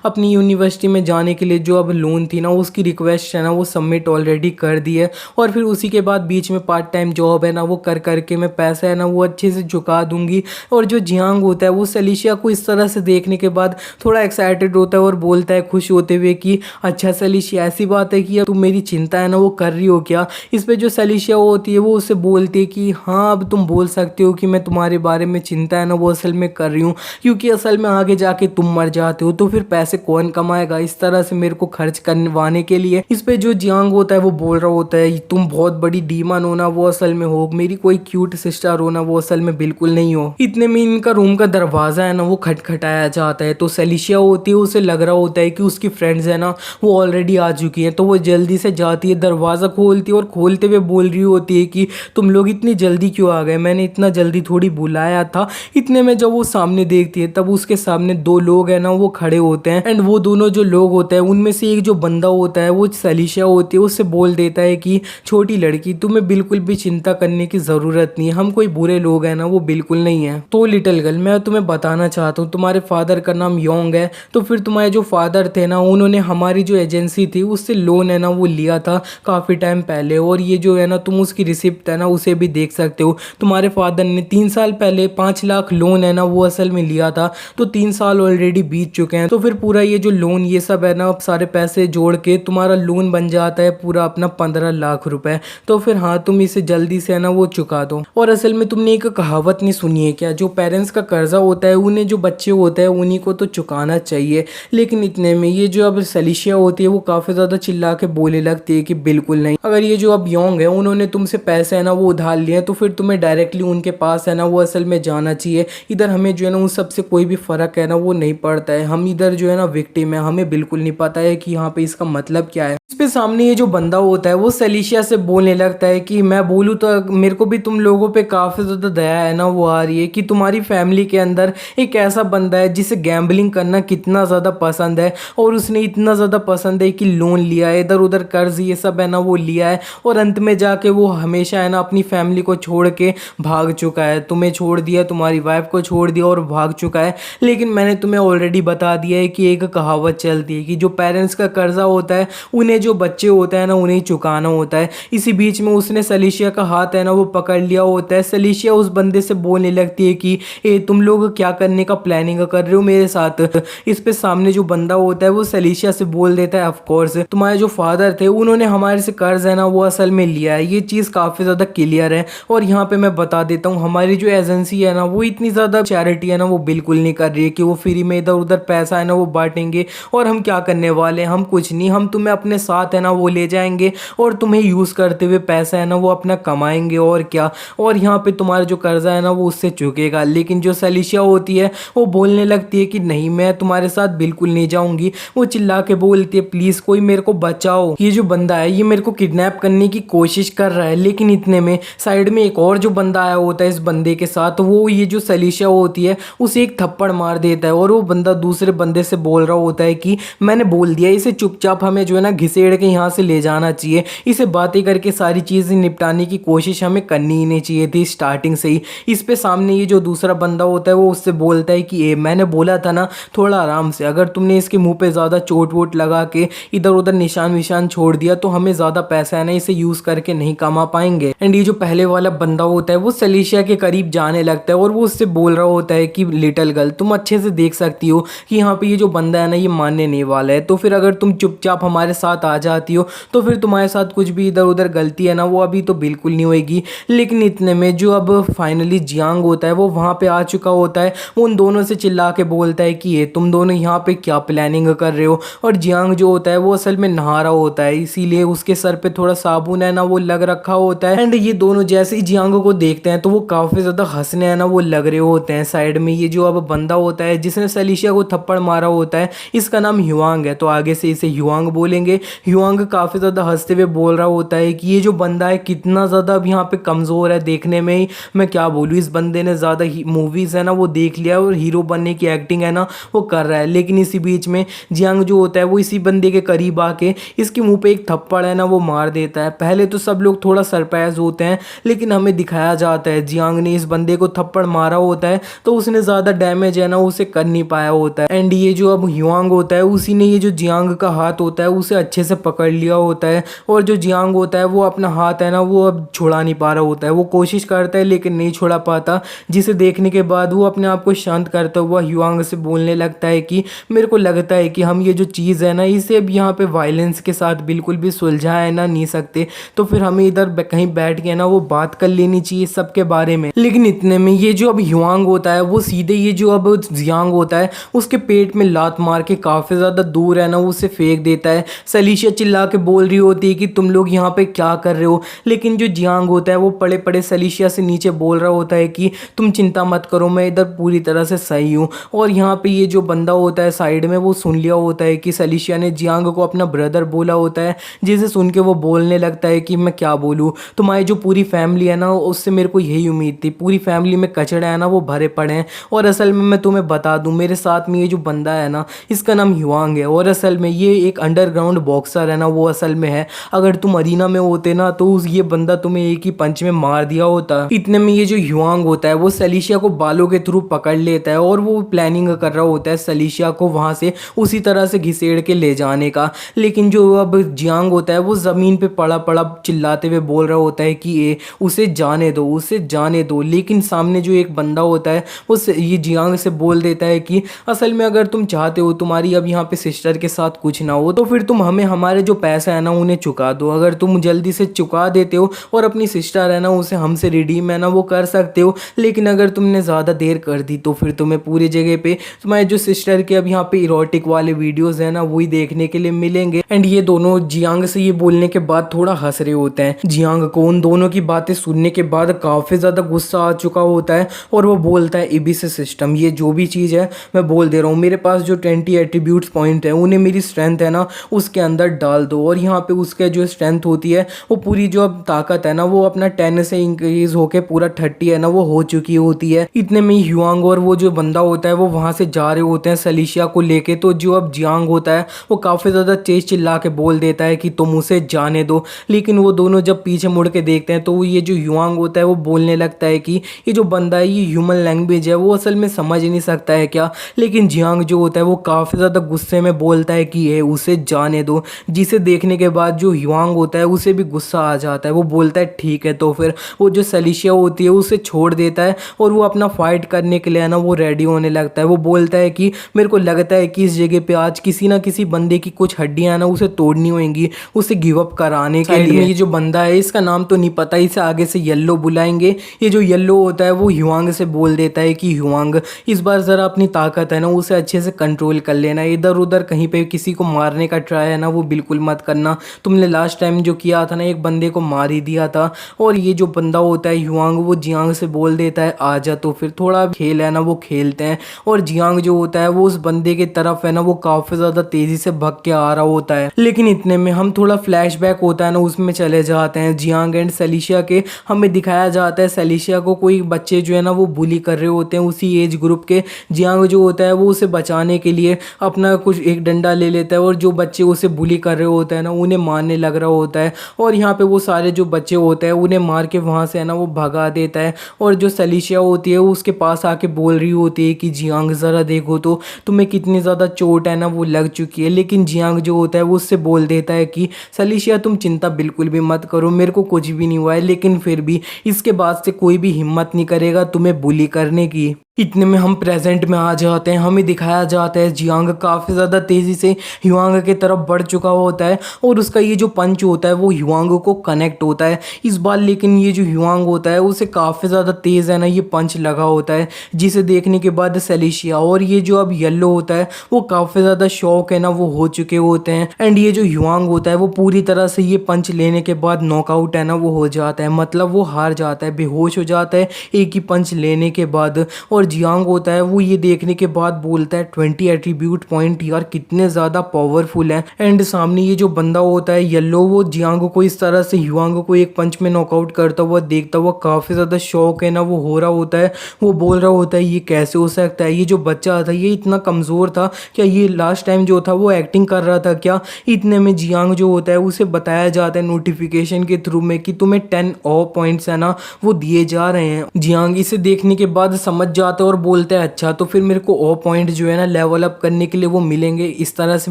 A: अपनी यूनिवर्सिटी में जाने के लिए जो अब लोन थी ना, उसकी रिक्वेस्ट है ना वो सबमिट ऑलरेडी कर दी है। और फिर उसी के बाद बीच में पार्ट टाइम जॉब है ना वो कर करके मैं पैसा है ना वो अच्छे से चुका दूंगी। और जो जियांग होता है वो सलीशिया को इस तरह से देखने के बाद थोड़ा एक्साइटेड होता है और बोलता है खुश होते हुए कि अच्छा सलीशिया, ऐसी बात है कि अब तुम मेरी चिंता है ना वो कर रही हो क्या। इस पे जो सलीशिया होती है वो उससे बोलती है कि हाँ, अब तुम बोल सकते हो कि मैं तुम्हारे बारे में चिंता है ना वो असल में कर रही हूँ, क्योंकि असल में आगे जाके तुम मर जाते हो तो फिर पैसे कौन कमाएगा इस तरह से मेरे को खर्च करवाने के लिए। इस पे जो जियांग होता है वो बोल रहा होता है तुम बहुत बड़ी डीमन हो ना वो असल में हो, मेरी कोई क्यूट सिस्टर हो ना वो असल में बिल्कुल नहीं हो। इतने में इनका रूम का दरवाजा है ना वो खटखटाया जाता है। तो सलीशिया होती है, उसे लग रहा होता है कि उसकी फ्रेंड्स है ना वो ऑलरेडी आ चुकी हैं, तो वो जल्दी से जाती है, दरवाज़ा खोलती है और खोलते हुए बोल रही होती है कि तुम लोग इतनी जल्दी क्यों आ गए, मैंने इतना जल्दी थोड़ी बुलाया था। इतने में जब वो सामने देखती है तब उसके सामने दो लोग हैं ना वो खड़े होते हैं। एंड वो दोनों जो लोग होते हैं उनमें से एक जो बंदा होता है वो सलीशिया होती है, उससे बोल देता है कि छोटी लड़की, तुम्हें बिल्कुल भी चिंता करने की ज़रूरत नहीं है, हम कोई बुरे लोग हैं ना वो बिल्कुल नहीं है। तो लिटिल गर्ल, मैं तुम्हें बताना चाहता हूँ तुम्हारे फादर का नाम योंग है, तो फिर तुम्हारे जो फादर थे ना उन्होंने हमारी जो एजेंसी थी उससे लोन है ना वो लिया था काफ़ी टाइम पहले। और ये जो है ना तुम उसकी रिसिप्ट है ना उसे भी देख सकते हो। तुम्हारे फादर ने 3 साल पहले 5 लाख लोन है ना वो असल में लिया था, तो 3 साल ऑलरेडी बीत चुके हैं। तो फिर पूरा ये जो लोन ये सब है ना सारे पैसे जोड़ के तुम्हारा लोन बन जाता है पूरा अपना 15 लाख रुपए। तो फिर हाँ, तुम इसे जल्दी से है ना वो चुका दो। और असल में तुमने एक कहावत नहीं सुनी है क्या, जो पेरेंट्स का कर्जा होता है उन्हें जो बच्चे होते हैं उन्हीं को तो चुकाना चाहिए। लेकिन इतने में ये जो अब सलीशिया होती है वो काफ़ी ज़्यादा चिल्ला के बोले लगती है कि बिल्कुल नहीं, अगर ये जो अब योंग है उन्होंने तुमसे पैसे है ना वो उधार लिए हैं तो फिर तुम्हें डायरेक्टली उनके पास है ना वो असल में जाना चाहिए। इधर हमें जो है ना उन सबसे कोई भी फ़र्क है ना वो नहीं पड़ता है, हम इधर जो है ना विक्टिम है, हमें बिल्कुल नहीं पता है कि यहाँ पे इसका मतलब क्या है। इस पे सामने ये जो बंदा होता है वो सलीशिया से बोलने लगता है कि मैं बोलूँ तो मेरे को भी तुम लोगों पे काफ़ी ज़्यादा दया है ना वो आ रही है कि तुम्हारी फैमिली के अंदर एक ऐसा बंदा है जिसे गैम्बलिंग करना कितना ज़्यादा पसंद है, और उसने इतना ज़्यादा पसंद है कि लोन लिया है, इधर उधर कर्ज ये सब है ना वो लिया है, और अंत में जाके वो हमेशा है ना अपनी फैमिली को छोड़ के भाग चुका है। तुम्हें छोड़ दिया, तुम्हारी वाइफ को छोड़ दिया और भाग चुका है। लेकिन मैंने तुम्हें ऑलरेडी बता दिया है कि एक कहावत चलती है कि जो पेरेंट्स का कर्जा होता है उन्हें जो बच्चे होते हैं ना उन्हें चुकाना होता है। इसी बीच में उसने सलीशिया का हाथ है ना वो पकड़ लिया होता है। सलीशिया उस बंदे से बोलने लगती है कि ए तुम लोग क्या करने का प्लानिंग कर रहे हो मेरे साथ। इस पे सामने जो बंदा होता है वो सलीशिया से बोल देता है ऑफ कोर्स तुम्हारे जो फादर थे उन्होंने हमारे से कर्ज है ना वो असल में लिया है, ये चीज़ काफ़ी ज़्यादा क्लियर है। और यहाँ पे मैं बता देता हूँ हमारी जो एजेंसी है ना वो इतनी ज़्यादा चैरिटी है ना वो बिल्कुल नहीं कर रही है कि वो फ्री में इधर उधर पैसा है ना वो बांटेंगे। और हम क्या करने वाले हैं, हम कुछ नहीं, हम तुम्हें अपने साथ है ना वो ले जाएंगे और तुम्हें यूज़ करते हुए पैसा है ना वो अपना कमाएंगे और क्या। और यहाँ पे तुम्हारा जो कर्जा है ना वो उससे चुकेगा। लेकिन जो सलीशिया होती है वो बोलने लगती है कि नहीं, मैं तुम्हारे साथ बिल्कुल नहीं जाऊंगी। वो चिल्ला के बोलती है प्लीज़ कोई मेरे को बचाओ, ये जो बंदा है ये मेरे को किडनैप करने की कोशिश कर रहा है। लेकिन इतने में साइड में एक और जो बंदा आया होता है इस बंदे के साथ, वो ये जो सलीशिया होती है उसे एक थप्पड़ मार देता है। और वो बंदा दूसरे बंदे से बोल रहा होता है कि मैंने बोल दिया इसे चुपचाप हमें जो है ना घिसेड़ के यहाँ से ले जाना चाहिए, इसे बातें करके सारी चीज़ें निपटाने की कोशिश हमें करनी ही नहीं चाहिए थी स्टार्टिंग से ही। इस पे सामने ये जो दूसरा बंदा होता है वो उससे बोलता है कि ए मैंने बोला था ना थोड़ा आराम से, अगर तुमने इसके मुंह पे ज़्यादा चोट वोट लगा के इधर उधर निशान विशान छोड़ दिया तो हमें ज़्यादा पैसा है ना इसे यूज़ करके नहीं कमा पाएंगे। एंड ये जो पहले वाला बंदा होता है वो सलीशिया के करीब जाने लगता है और वो उससे बोल रहा होता है कि लिटिल गर्ल तुम अच्छे से देख सकती हो कि यहाँ पे ये जो बंदा है ना ये मानने नहीं वाला है, तो फिर अगर तुम चुपचाप हमारे साथ आ जाती हो तो फिर तुम्हारे साथ कुछ भी इधर उधर गलती है ना वो अभी तो बिल्कुल नहीं होगी। लेकिन इतने में जो अब फाइनली जियांग होता है वो वहाँ पे आ चुका होता है, वो उन दोनों से चिल्ला के बोलता है कि ये तुम दोनों यहाँ पे क्या प्लानिंग कर रहे हो। और जियांग जो होता है वो असल में नहा रहा होता है, इसीलिए उसके सर पे थोड़ा साबुन है ना वो लग रखा होता है। एंड ये दोनों जैसे ही जियांग को देखते हैं तो वो काफ़ी ज़्यादा हंसने है ना वो लग रहे होते हैं। साइड में ये जो अब बंदा होता है जिसने सलीशिया को थप्पड़ मारा होता है इसका नाम ह्युआंग है, तो आगे से इसे ह्युआंग बोलेंगे। ह्युआंग काफ़ी ज़्यादा हंसते हुए बोल रहा होता है कि ये जो बंदा है कितना ज़्यादा अब यहाँ पे कमज़ोर है, देखने में ही मैं क्या बोलूँ, इस बंदे ने ज़्यादा मूवीज़ है ना वो देख लिया और हीरो बनने की एक्टिंग है ना वो कर रहा है। लेकिन इसी बीच में जियांग जो होता है वो इसी बंदे के करीब आके इसके मुंह पे एक थप्पड़ है ना वो मार देता है। पहले तो सब लोग थोड़ा सरप्राइज होते हैं लेकिन हमें दिखाया जाता है जियांग ने इस बंदे को थप्पड़ मारा होता है तो उसने ज़्यादा डैमेज है ना उसे कर नहीं पाया होता है। एंड ये जो अब ह्युआंग होता है उसी ने ये जो जियांग का हाथ होता है उसे अच्छे से पकड़ लिया होता है, और जो जियांग होता है वो अपना हाथ है ना वो अब छुड़ा नहीं पा रहा होता है। वो कोशिश करता है लेकिन नहीं छुड़ा पाता, जिसे देखने के बाद वो अपने आप को शांत करता हुआ ह्युआंग से बोलने लगता है कि मेरे को लगता है कि हम ये जो चीज़ है ना इसे अब यहाँ पे वायलेंस के साथ बिल्कुल भी सुलझाए ना नहीं सकते, तो फिर हमें इधर कहीं बैठ के ना वो बात कर लेनी चाहिए सबके बारे में। लेकिन इतने में ये जो अब ह्युआंग होता है वो सीधे ये जो अब जियांग होता है उसके पेट में लात मार के काफ़ी ज़्यादा दूर है ना वो उसे फेंक देता है। सलीशिया चिल्ला के बोल रही होती है कि तुम लोग यहाँ पे क्या कर रहे हो, लेकिन जो जियांग होता है वो पड़े पड़े सलीशिया से नीचे बोल रहा होता है कि तुम चिंता मत करो, मैं इधर पूरी तरह से सही हूँ। और यहाँ पे ये जो बंदा होता है साइड में वो सुन लिया होता है कि सलीशिया ने जियांग को अपना ब्रदर बोला होता है, जिसे सुन के वो बोलने लगता है कि मैं क्या बोलूँ, तुम्हारी जो पूरी फैमिली है ना उससे मेरे को यही उम्मीद थी, पूरी फैमिली में कचड़ा है ना वो भरे पड़े हैं, और असल में मैं तुम्हें बता दूं मेरे साथ में ये जो बंदा है ना इसका नाम ह्युआंग है, और असल में ये एक अंडरग्राउंड बॉक्सर है ना वो असल में है। अगर तुम अरीना में होते ना तो ये बंदा तुम्हें एक ही पंच में मार दिया होता। इतने में ये जो ह्युआंग होता है वो सलीशिया को बालों के थ्रू पकड़ लेता है और वो प्लानिंग कर रहा होता है सलीशिया को वहां से उसी तरह से घिसेड़ के ले जाने का। लेकिन जो अब जियांग होता है वो जमीन पे पड़ा पड़ा चिल्लाते हुए बोल रहा होता है कि ये उसे जाने दो, उसे जाने दो। लेकिन सामने जो एक बंदा होता है वो ये जियांग से बोल देता है कि असल में अगर तुम चाहते हो तुम्हारी अब यहाँ पे सिस्टर के साथ कुछ ना हो तो फिर तुम हमें हमारे जो पैसा है ना उन्हें चुका दो। अगर तुम जल्दी से चुका देते हो और अपनी सिस्टर है ना उसे हमसे रिडीम है ना वो कर सकते हो, लेकिन अगर तुमने ज़्यादा देर कर दी तो फिर तुम्हें पूरी जगह पे तुम्हारे जो सिस्टर के अब यहाँ पे इरोटिक वाले वीडियोस है ना वही देखने के लिए मिलेंगे। एंड ये दोनों जियांग से ये बोलने के बाद थोड़ा हंस रहे होते हैं। जियांग को उन दोनों की बातें सुनने के बाद काफ़ी ज़्यादा गुस्सा आ चुका होता है और वो बोलता है इबिस सिस्टम, ये जो भी चीज़ है मैं बोल दे रहा हूँ, मेरे पास जो 20 एट्रीब्यूट्स पॉइंट है उन्हें मेरी स्ट्रेंथ है ना उसके अंदर डाल दो, और यहाँ पे उसके जो स्ट्रेंथ होती है वो पूरी जो अब ताकत है ना वो अपना 10 से इंक्रीज होके पूरा 30 है ना वो हो चुकी होती है। इतने में ह्युआंग और वो जो बंदा होता है वो वहाँ से जा रहे होते हैं सलीशिया को लेके, तो जो अब जियांग होता है वो काफ़ी ज़्यादा तेज चिल्ला के बोल देता है कि तुम उसे जाने दो। लेकिन वो दोनों जब पीछे मुड़ के देखते हैं तो ये जो ह्युआंग होता है वो बोलने लगता है कि ये जो बंदा है ये ह्यूमन लैंग्वेज है वो असल में समझ नहीं सकता है क्या। लेकिन जियांग जो होता है वो काफ़ी ज़्यादा गुस्से में बोलता है कि ये उसे जाने दो, जिसे देखने के बाद जो ह्युआंग होता है उसे भी गुस्सा आ जाता है। वो बोलता है ठीक है, तो फिर वो जो सलीशिया होती है उसे छोड़ देता है और वो अपना फाइट करने के लिए ना वो रेडी होने लगता है। वो बोलता है कि मेरे को लगता है कि इस जगह पे आज किसी ना किसी बंदे की कुछ हड्डियां ना उसे तोड़नी होंगी उसे गिव अप कराने के लिए। ये जो बंदा है इसका नाम तो नहीं पता, इसे आगे से येल्लो बुलाएंगे। ये जो येल्लो होता है वो ह्युआंग से बोल देता है कि ह्युआंग इस बार ज़रा अपनी ताकत है ना उसे अच्छे से कंट्रोल कर लेना, इधर उधर कहीं पे किसी को मारने का ट्राई है ना वो बिल्कुल मत करना, तुमने लास्ट टाइम जो किया था ना एक बंदे को मार ही दिया था। और ये जो बंदा होता है ह्युआंग वो जियांग से बोल देता है आजा, तो फिर थोड़ा खेल है ना वो खेलते हैं और जियांग जो होता है वो उस बंदे की तरफ है ना वो काफ़ी ज़्यादा तेज़ी से भग के आ रहा होता है। लेकिन इतने में हम थोड़ा फ्लैशबैक होता है ना उसमें चले जाते हैं जियांग एंड सलीशिया के। हमें दिखाया जाता है सलीशिया को कोई बच्चे जो है ना वो बुली कर रहे होते हैं उसी एज ग्रुप के। जियांग जो होता है वो उसे बचाने के लिए अपना कुछ एक डंडा ले लेता है और जो बच्चे उसे बुली कर रहे होते हैं ना उन्हें मारने लग रहा होता है, और यहाँ पे वो सारे जो बच्चे होते हैं उन्हें मार के वहाँ से है ना वो भगा देता है। और जो सलीशिया होती है वो उसके पास आके बोल रही होती है कि जियांग ज़रा देखो तो तुम्हें कितनी ज़्यादा चोट है ना वो लग चुकी है। लेकिन जियांग जो होता है वो उससे बोल देता है कि सलीशिया तुम चिंता बिल्कुल भी मत करो, मेरे को कुछ भी नहीं हुआ है, लेकिन फिर भी इसके बाद से कोई भी हिम्मत नहीं करेगा तुम्हें बुली करने की। इतने में हम प्रेजेंट में आ जाते हैं। हमें दिखाया जाता है जियांग काफ़ी ज़्यादा तेज़ी से ह्युआंग की तरफ बढ़ चुका होता है और उसका ये जो पंच होता है वो ह्युआंग को कनेक्ट होता है इस बार। लेकिन ये जो ह्युआंग होता है उसे काफ़ी ज़्यादा तेज़ है ना ये पंच लगा होता है, जिसे देखने के बाद सलीशिया और ये जो अब येल्लो होता है वो काफ़ी ज़्यादा शॉक है ना वो हो चुके होते हैं। एंड ये जो ह्युआंग होता है वो पूरी तरह से ये पंच लेने के बाद नॉकआउट है ना वो हो जाता है, मतलब वो हार जाता है, बेहोश हो जाता है एक ही पंच लेने के बाद। और और जियांग होता है वो ये देखने के बाद बोलता है 20 एट्रीब्यूट पॉइंट, यार कितने ज़्यादा पावरफुल है। एंड सामने ये जो बंदा होता है येलो, वो जियांग को इस तरह से ह्युआंग को एक पंच में नॉकआउट करता हुआ देखता हुआ काफ़ी ज़्यादा शौक है ना वो हो रहा होता है। वो बोल रहा होता है ये कैसे हो सकता है, ये जो बच्चा था ये इतना कमज़ोर था क्या, ये लास्ट टाइम जो था वो एक्टिंग कर रहा था क्या। इतने में जियांग जो होता है उसे बताया जाता है नोटिफिकेशन के थ्रू में कि तुम्हें 10 और पॉइंट्स है ना वो दिए जा रहे हैं। जियांग इसे देखने के बाद समझ जाता है और बोलता है अच्छा तो फिर मेरे को और पॉइंट जो है ना लेवल अप करने के लिए वो मिलेंगे, इस तरह से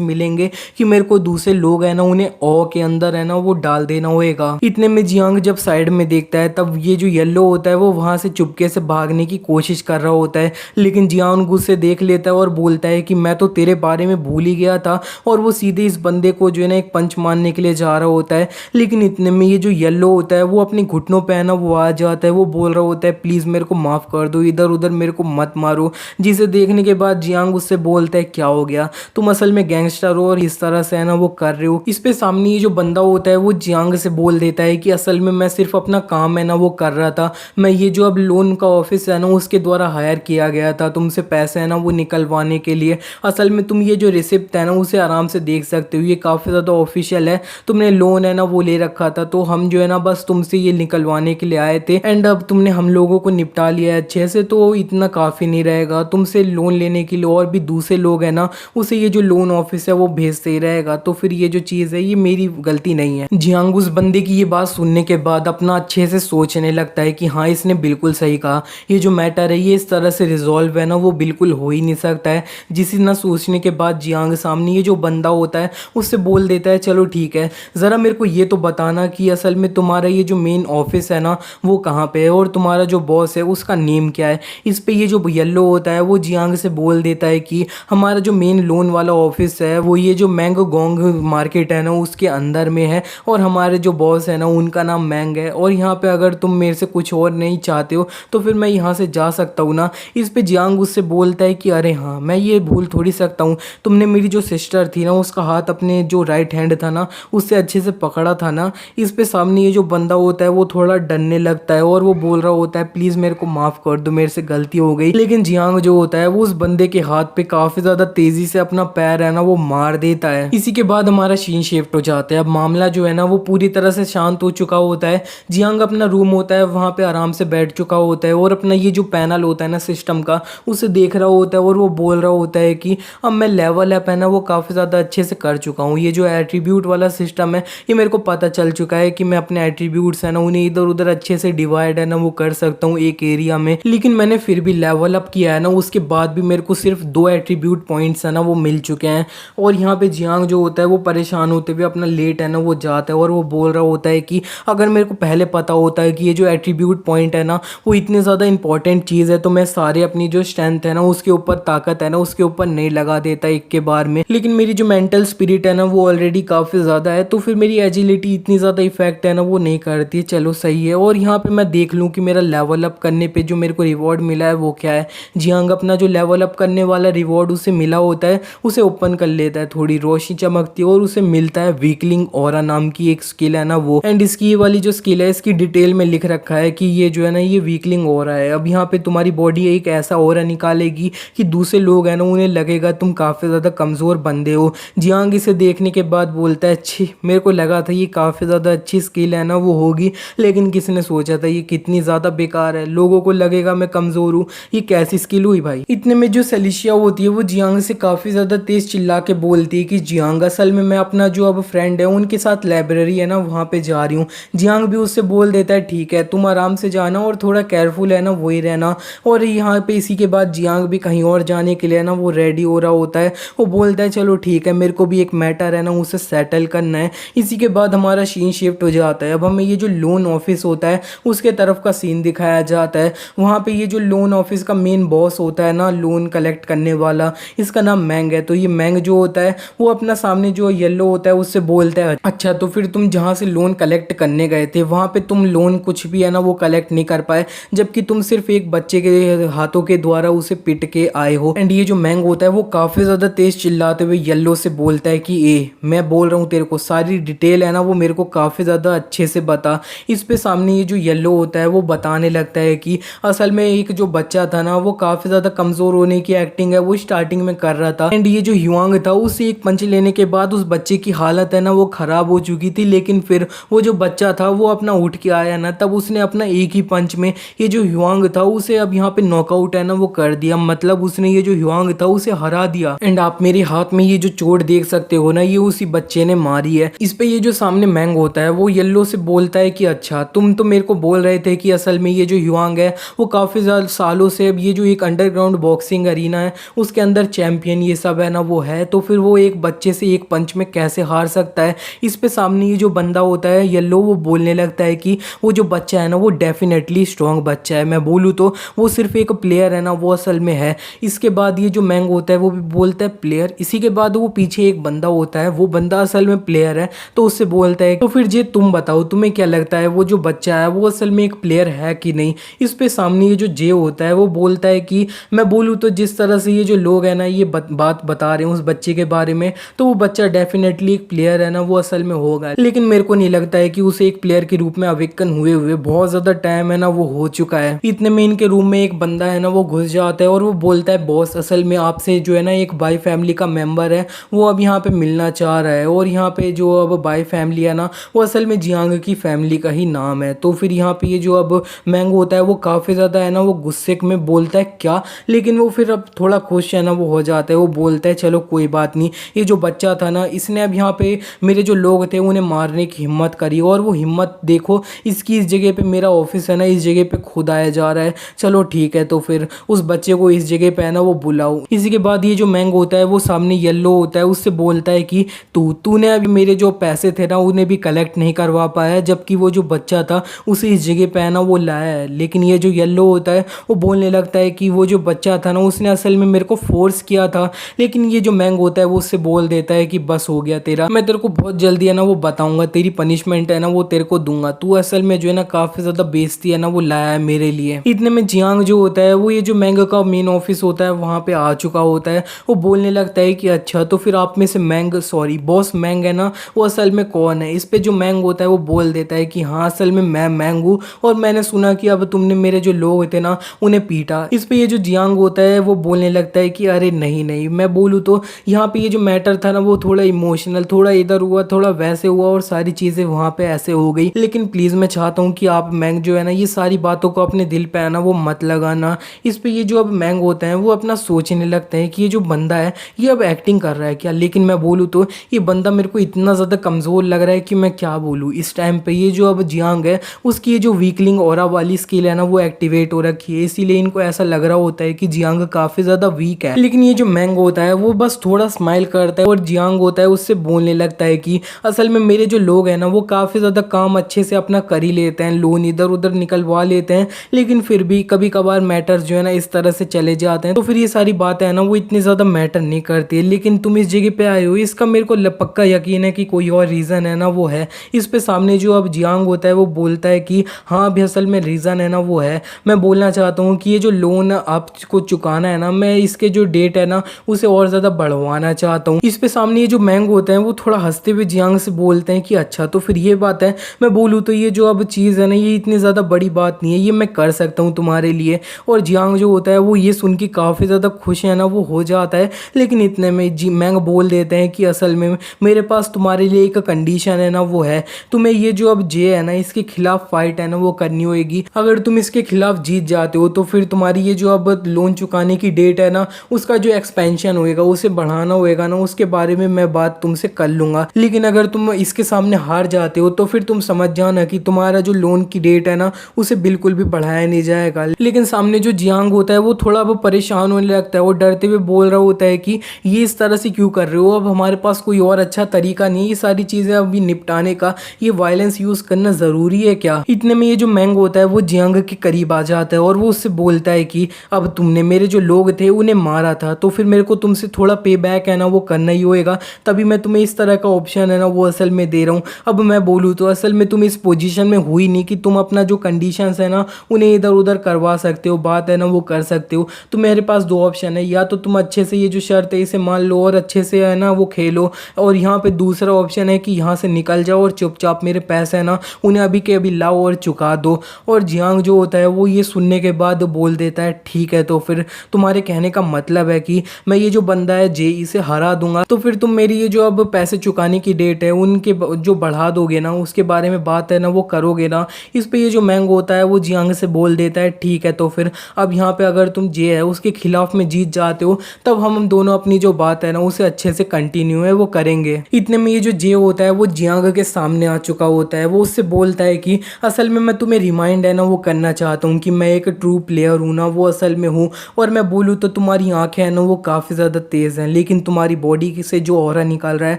A: मिलेंगे कि मेरे को दूसरे लोग है ना उन्हें ओ के अंदर है ना वो डाल देना होएगा। इतने में जियांग जब साइड में देखता है तब ये जो येलो होता है वो वहां से चुपके से भागने की कोशिश कर रहा होता है, लेकिन जियांग उसे देख लेता है और बोलता है कि मैं तो तेरे बारे में भूल ही गया था। और वो सीधे इस बंदे को जो है ना एक पंच मारने के लिए जा रहा होता है, लेकिन इतने में ये जो येलो होता है वो अपने घुटनों पे है ना वो आ जाता है। वो बोल रहा होता है प्लीज़ मेरे को माफ़ कर दो, इधर उधर मेरे को मत मारो। जिसे देखने के बाद जियांग उससे बोलता है क्या हो गया, तुम असल में गैंगस्टर हो और इस तरह से है ना वो कर रहे हो। इस पे सामने ये जो बंदा होता है वो जियांग से बोल देता है कि असल में मैं सिर्फ अपना काम है ना वो कर रहा था, मैं ये जो अब लोन का ऑफिस है ना उसके द्वारा हायर किया गया था तुमसे पैसे है ना वो निकलवाने के लिए। असल में तुम ये जो रिसिप्ट है ना उसे आराम से देख सकते हो, ये काफ़ी ज़्यादा ऑफिशियल है, तुमने लोन है ना वो ले रखा था, तो हम जो है ना बस तुमसे ये निकलवाने के लिए आए थे। एंड अब तुमने हम लोगों को निपटा लिया है अच्छे से, तो इतना काफ़ी नहीं रहेगा, तुमसे लोन लेने के लिए और भी दूसरे लोग हैं ना उसे ये जो लोन ऑफिस है वो भेजते ही रहेगा, तो फिर ये जो चीज़ है ये मेरी गलती नहीं है। जियांग उस बंदे की ये बात सुनने के बाद अपना अच्छे से सोचने लगता है कि हाँ इसने बिल्कुल सही कहा, ये जो मैटर है ये इस तरह से रिजॉल्व है ना वो बिल्कुल हो ही नहीं सकता है। जिस ना सोचने के बाद जियांग सामने ये जो बंदा होता है उससे बोल देता है चलो ठीक है, ज़रा मेरे को ये तो बताना कि असल में तुम्हारा ये जो मेन ऑफिस है ना वो कहाँ पे है और तुम्हारा जो बॉस है उसका नेम क्या है। इस पे ये जो येलो होता है वो जियांग से बोल देता है कि हमारा जो मेन लोन वाला ऑफिस है वो ये जो मैंगो गोंग मार्केट है ना उसके अंदर में है, और हमारे जो बॉस है ना उनका नाम मैंग है, और यहाँ पे अगर तुम मेरे से कुछ और नहीं चाहते हो तो फिर मैं यहाँ से जा सकता हूँ ना। इस पे जियांग उससे बोलता है कि अरे हाँ मैं ये भूल थोड़ी सकता हूँ, तुमने मेरी जो सिस्टर थी ना उसका हाथ अपने जो राइट हैंड था ना उससे अच्छे से पकड़ा था ना। इस पे सामने ये जो बंदा होता है वो थोड़ा डरने लगता है और वो बोल रहा होता है प्लीज़ मेरे को माफ़ कर दो, मेरे से गलती हो गई। लेकिन जियांग जो होता है वो उस बंदे के हाथ पे काफ़ी ज़्यादा तेज़ी से अपना पैर है ना वो मार देता है। इसी के बाद हमारा सीन शिफ्ट हो जाता है, अब मामला जो है ना वो पूरी तरह से शांत हो चुका होता है। जियांग अपना रूम होता है वहाँ पे आराम से बैठ चुका होता है और अपना ये जो पैनल होता है ना सिस्टम का उसे देख रहा होता है और वो बोल रहा होता है कि अब मैं लेवल अप है ना वो काफ़ी ज़्यादा अच्छे से कर चुका हूँ। ये जो एट्रीब्यूट वाला सिस्टम है ये मेरे को पता चल चुका है कि मैं अपने एट्रीब्यूट्स है ना उन्हें इधर उधर अच्छे से डिवाइड है ना वो कर सकता हूँ एक एरिया में। लेकिन मैंने फिर भी लेवल अप किया है ना उसके बाद भी मेरे को सिर्फ 2 एट्रीब्यूट पॉइंट्स है ना वो मिल चुके हैं। और यहाँ पे जियांग जो होता है वो परेशान होते हुए अपना लेट है ना वो जाता है और वो बोल रहा होता है कि अगर मेरे को पहले पता होता है कि ये जो एट्रीब्यूट पॉइंट है ना वो इतनी ज़्यादा इंपॉर्टेंट चीज़ है तो मैं सारे अपनी जो स्ट्रेंथ है ना उसके ऊपर ताकत है ना उसके ऊपर नहीं लगा देता एक के बार में। लेकिन मेरी जो मेंटल स्पिरिट है ना वो ऑलरेडी काफ़ी ज़्यादा है, तो फिर मेरी एजिलिटी इतनी ज़्यादा इफेक्ट है ना वो नहीं करती है। चलो सही है, और यहाँ पे मैं देख लूँ कि मेरा लेवल अप करने पे जो मेरे को रिवॉर्ड मिला है वो क्या है। जियांग अपना जो लेवल अप करने वाला रिवॉर्ड उसे मिला होता है उसे ओपन कर लेता है, थोड़ी रोशनी चमकती है और उसे मिलता है वीकलिंग ऑरा नाम की एक स्किल है ना वो। एंड इसकी ये वाली जो स्किल है इसकी डिटेल में लिख रखा है कि ये जो है ना ये वीकलिंग ऑरा है। अब यहाँ पे तुम्हारी बॉडी एक ऐसा ऑरा निकालेगी कि दूसरे लोग हैं ना उन्हें लगेगा तुम काफ़ी ज़्यादा कमज़ोर बंदे हो। जियांग इसे देखने के बाद बोलता है अच्छी, मेरे को लगा था ये काफ़ी ज़्यादा अच्छी स्किल है ना वो होगी, लेकिन किसने सोचा था ये कितनी ज़्यादा बेकार है, लोगों को लगेगा मैं कमज़ोर हूँ, ये कैसी स्किल हुई भाई। इतने में जो सेलिशिया होती है वो जियांग से काफ़ी ज़्यादा तेज़ चिल्ला के बोलती है कि जियांग असल में मैं अपना जो अब फ्रेंड है उनके साथ लाइब्रेरी है ना वहाँ पे जा रही हूँ। जियांग भी उससे बोल देता है ठीक है तुम आराम से जाना और थोड़ा केयरफुल है ना वही रहना। और यहाँ पे इसी के बाद जियांग भी कहीं और जाने के लिए ना वो रेडी हो रहा होता है, वो बोलता है चलो ठीक है मेरे को भी एक मैटर है ना उसे सेटल करना है। इसी के बाद हमारा सीन शिफ्ट हो जाता है, अब हमें ये जो लोन ऑफिस होता है उसके तरफ का सीन दिखाया जाता है। वहाँ पे ये जो लोन ऑफिस का मेन बॉस होता है ना लोन कलेक्ट करने वाला, इसका नाम मैंग है। तो ये मैंग जो होता है वो अपना सामने जो येलो होता है उससे बोलता है अच्छा तो फिर तुम जहाँ से लोन कलेक्ट करने गए थे वहाँ पे तुम लोन कुछ भी है ना वो कलेक्ट नहीं कर पाए, जबकि तुम सिर्फ एक बच्चे के हाथों के द्वारा उसे पिट के आए हो। एंड ये जो मैंग होता है वो काफ़ी ज़्यादा तेज चिल्लाते हुए येलो से बोलता है कि मैं बोल रहा हूँ तेरे को सारी डिटेल है ना वो मेरे को काफ़ी ज़्यादा अच्छे से बता। इस पे सामने ये जो येलो होता है वो बताने लगता है कि असल में एक जो बच्चा था ना वो काफी ज्यादा कमजोर होने की एक्टिंग है वो स्टार्टिंग में कर रहा था। एंड ये जो ह्युआंग था उसे एक पंच लेने के बाद उस बच्चे की हालत है ना वो खराब हो चुकी थी, लेकिन फिर वो जो बच्चा था वो अपना उठ के आया ना, तब उसने अपना एक ही पंच में ये जो ह्युआंग था उसे अब यहाँ पे नॉकआउट है ना वो कर दिया। मतलब उसने ये जो ह्युआंग था उसे हरा दिया। एंड आप मेरे हाथ में ये जो चोट देख सकते हो ना ये उसी बच्चे ने मारी है। इस पे ये जो सामने मैंग होता है वो येलो से बोलता है कि अच्छा तुम तो मेरे को बोल रहे थे कि असल में ये जो ह्युआंग है वो काफी ज्यादा सालों से अब ये जो एक अंडरग्राउंड बॉक्सिंग अरीना है उसके अंदर चैंपियन ये सब है ना वो है, तो फिर वो एक बच्चे से एक पंच में कैसे हार सकता है। इस पे सामने ये जो बंदा होता है येलो वो बोलने लगता है कि वो जो बच्चा है ना वो डेफिनेटली स्ट्रॉन्ग बच्चा है, मैं बोलूँ तो वो सिर्फ एक प्लेयर है ना वो असल में है। इसके बाद ये जो मैंग होता है वो भी बोलता है प्लेयर। इसी के बाद वो पीछे एक बंदा होता है वो बंदा असल में प्लेयर है, तो उससे बोलता है तो फिर जे तुम बताओ तुम्हें क्या लगता है वो जो बच्चा है वो असल में एक प्लेयर है कि नहीं। इस पे सामने ये जो जे होता है वो बोलता है कि मैं बोलूँ तो जिस तरह से ये जो लोग हैं ना ये बात बता रहे हैं उस बच्चे के बारे में, तो वो बच्चा डेफिनेटली एक प्लेयर है ना वो असल में होगा, लेकिन मेरे को नहीं लगता है कि उसे एक प्लेयर के रूप में अवेकन हुए हुए बहुत ज्यादा टाइम है ना वो हो चुका है। इतने में इनके रूम में एक बंदा है ना वो घुस जाता है और वो बोलता है बॉस असल में आपसे जो है ना एक बाई फैमिली का मेंबर है वो अब यहाँ पे मिलना चाह रहा है, और यहाँ पे जो अब बाई फैमिली है ना वो असल में जियांग की फैमिली का ही नाम है। तो फिर यहाँ पे ये जो अब मैंग होता है वो काफ़ी ज़्यादा है ना वो गुस्से में बोलता है क्या, लेकिन वो फिर अब थोड़ा खुश है ना वो हो जाता है। वो बोलता है चलो कोई बात नहीं, ये जो बच्चा था ना इसने अब यहाँ पे मेरे जो लोग थे उन्हें मारने की हिम्मत करी, और वो हिम्मत देखो इसकी इस जगह पे मेरा ऑफिस है ना इस जगह पे खुद आया जा रहा है। चलो ठीक है, तो फिर उस बच्चे को इस जगह पे है ना वो बुलाओ। इसी के बाद ये जो मैंग होता है वो सामने येलो होता है उससे बोलता है कि तूने अभी मेरे जो पैसे थे ना उन्हें भी कलेक्ट नहीं करवा पाया, जबकि वो जो बच्चा था उसे इस जगह पे है ना वो लाया है। लेकिन ये जो येलो होता है वो बोलने लगता है कि वो जो बच्चा था ना उसने असल में मेरे को फोर्स किया था, लेकिन ये जो मैंग होता है वो उससे बोल देता है कि बस हो गया तेरा, मैं तेरे को बहुत जल्दी है ना वो बताऊंगा, तेरी पनिशमेंट है ना वो तेरे को दूंगा, तू असल में जो है ना काफी ज्यादा बेइज्जती है ना वो लाया है मेरे लिए। इतने में जियांग जो होता है वो ये जो मैंग का मेन ऑफिस होता है वहां पे आ चुका होता है। वो बोलने लगता है कि अच्छा तो फिर आप में से मैंग सॉरी बॉस मैंग है ना वो असल में कौन है। इस पे जो मैंग होता है वो बोल देता है कि हाँ असल में मैं मैंग हूँ और मैंने सुना कि अब तुमने मेरे जो लोग थे ना उन्हें पीटा। इस पे ये जो जियांग होता है वो बोलने लगता है कि अरे नहीं नहीं, मैं बोलूँ तो यहाँ पे ये जो मैटर था ना वो थोड़ा इमोशनल, थोड़ा इधर हुआ थोड़ा वैसे हुआ और सारी चीज़ें वहाँ पे ऐसे हो गई, लेकिन प्लीज़ मैं चाहता हूँ कि आप मैंग जो है ना ये सारी बातों को अपने दिल पे आना वो मत लगाना। इस पे ये जो अब मैंग होता है वो अपना सोचने लगता है कि ये जो बंदा है ये अब एक्टिंग कर रहा है क्या, लेकिन मैं बोलूँ तो ये बंदा मेरे को इतना ज़्यादा कमज़ोर लग रहा है कि मैं क्या बोलूँ इस टाइम पे। ये जो अब जियांग है उसकी ये जो वीकलिंग ऑरा वाली स्किल है ना वो एक्टिवेट हो रखी है, इसीलिए इनको ऐसा लग रहा होता है कि जियांग काफ़ी ज़्यादा वीक है। लेकिन ये जो मैंग होता है वो बस थोड़ा स्माइल करता है और जियांग होता है उससे बोलने लगता है कि असल में मेरे जो लोग हैं ना वो काफ़ी ज़्यादा काम अच्छे से अपना कर ही लेते हैं, लोन इधर उधर निकलवा लेते हैं, लेकिन फिर भी कभी कभार मैटर्स जो है ना इस तरह से चले जाते हैं, तो फिर ये सारी बातें है ना वो इतनी ज़्यादा मैटर नहीं करती है। लेकिन तुम इस जगह पे आए हो इसका मेरे को पक्का यकीन है कि कोई और रीज़न है ना वो है। इस पे सामने जो अब जियांग होता है वो बोलता है कि हाँ अभी असल में रीज़न है ना वो है, मैं बोलना चाहता हूँ कि ये जो लोन आपको चुकाना है ना मैं इसके जो डेट है ना उसे और ज़्यादा बढ़वाना चाहता हूँ। इस पे सामने ये जो मैंग होते हैं वो थोड़ा हंसते हुए जियांग से बोलते हैं कि अच्छा तो फिर ये बात है, मैं बोलूँ तो ये जो अब चीज़ है ना ये इतनी ज़्यादा बड़ी बात नहीं है, ये मैं कर सकता हूँ तुम्हारे लिए। और जियांग जो होता है वो ये सुन के काफ़ी ज़्यादा खुश है ना वो हो जाता है, लेकिन इतने में जी मैंग बोल देते हैं कि असल में मेरे पास तुम्हारे लिए एक कंडीशन है ना वो है, तुम्हें ये जो अब जे है ना इसके खिलाफ फाइट है ना वो करनी होगी। अगर तुम इसके खिलाफ जीत जाते हो तो फिर तुम्हारी ये जो अब लोन चुकाने की डेट है ना उसका जो एक्सपेंशन होएगा उसे बढ़ाना होएगा ना उसके बारे में मैं बात तुमसे कर लूँगा। लेकिन अगर तुम इसके सामने हार जाते हो तो फिर तुम समझ जाना कि तुम्हारा जो लोन की डेट है ना उसे बिल्कुल भी बढ़ाया नहीं जाएगा। लेकिन सामने जो जियांग होता है वो थोड़ा अब परेशान होने लगता है, वो डरते हुए बोल रहा होता है कि ये इस तरह से क्यों कर रहे हो, अब हमारे पास कोई और अच्छा तरीका नहीं है ये सारी चीज़ें अभी निपटाने का, ये वायलेंस यूज़ करना ज़रूरी है क्या। इतने में ये जो मैंग होता है वो जियांग के करीब आ जाता है और वो उससे बोलता है कि अब तुमने मेरे जो लोग थे उन्हें मारा था तो फिर मेरे को तुमसे थोड़ा पे बैक है ना वो करना ही होएगा, तभी मैं तुम्हें इस तरह का ऑप्शन है ना वो असल में दे रहा हूँ। अब मैं बोलूँ तो असल में तुम इस पोजीशन में हुई नहीं कि तुम अपना जो कंडीशंस है ना उन्हें इधर उधर करवा सकते हो, बात है ना वो कर सकते हो। तो मेरे पास दो ऑप्शन है, या तो तुम अच्छे से ये जो शर्त है इसे मान लो और अच्छे से है ना वो खेलो, और यहाँ पे दूसरा ऑप्शन है कि यहाँ से निकल जाओ और चुपचाप मेरे पैसे है ना उन्हें अभी के अभी लाओ और चुका दो। और जियांग जो होता है वो ये सुनने के बाद बाद बोल देता है ठीक है तो फिर तुम्हारे कहने का मतलब है कि मैं ये जो बंदा है जे इसे हरा दूंगा, तो फिर तुम मेरी ये जो अब पैसे चुकाने की डेट है उनके जो बढ़ा दोगे ना, उसके बारे में बात है ना वो करोगे ना। इस पे ये जो मैंग होता है वो जियांग से बोल देता है ठीक है तो फिर अब यहाँ पे अगर तुम जे है उसके खिलाफ में जीत जाते हो तब हम दोनों अपनी जो बात है ना उसे अच्छे से कंटिन्यू है वो करेंगे। इतने में ये जो जे होता है वो जियांग के सामने आ चुका होता है। वो उससे बोलता है कि असल में मैं तुम्हें रिमाइंड है ना वो करना चाहता हूँ कि मैं एक ट्रू प्लेयर हूँ ना, वो असल में हूँ। और मैं बोलूँ तो तुम्हारी आंखें हैं ना वो काफ़ी ज़्यादा तेज़ हैं, लेकिन तुम्हारी बॉडी से जो ऑरा निकल रहा है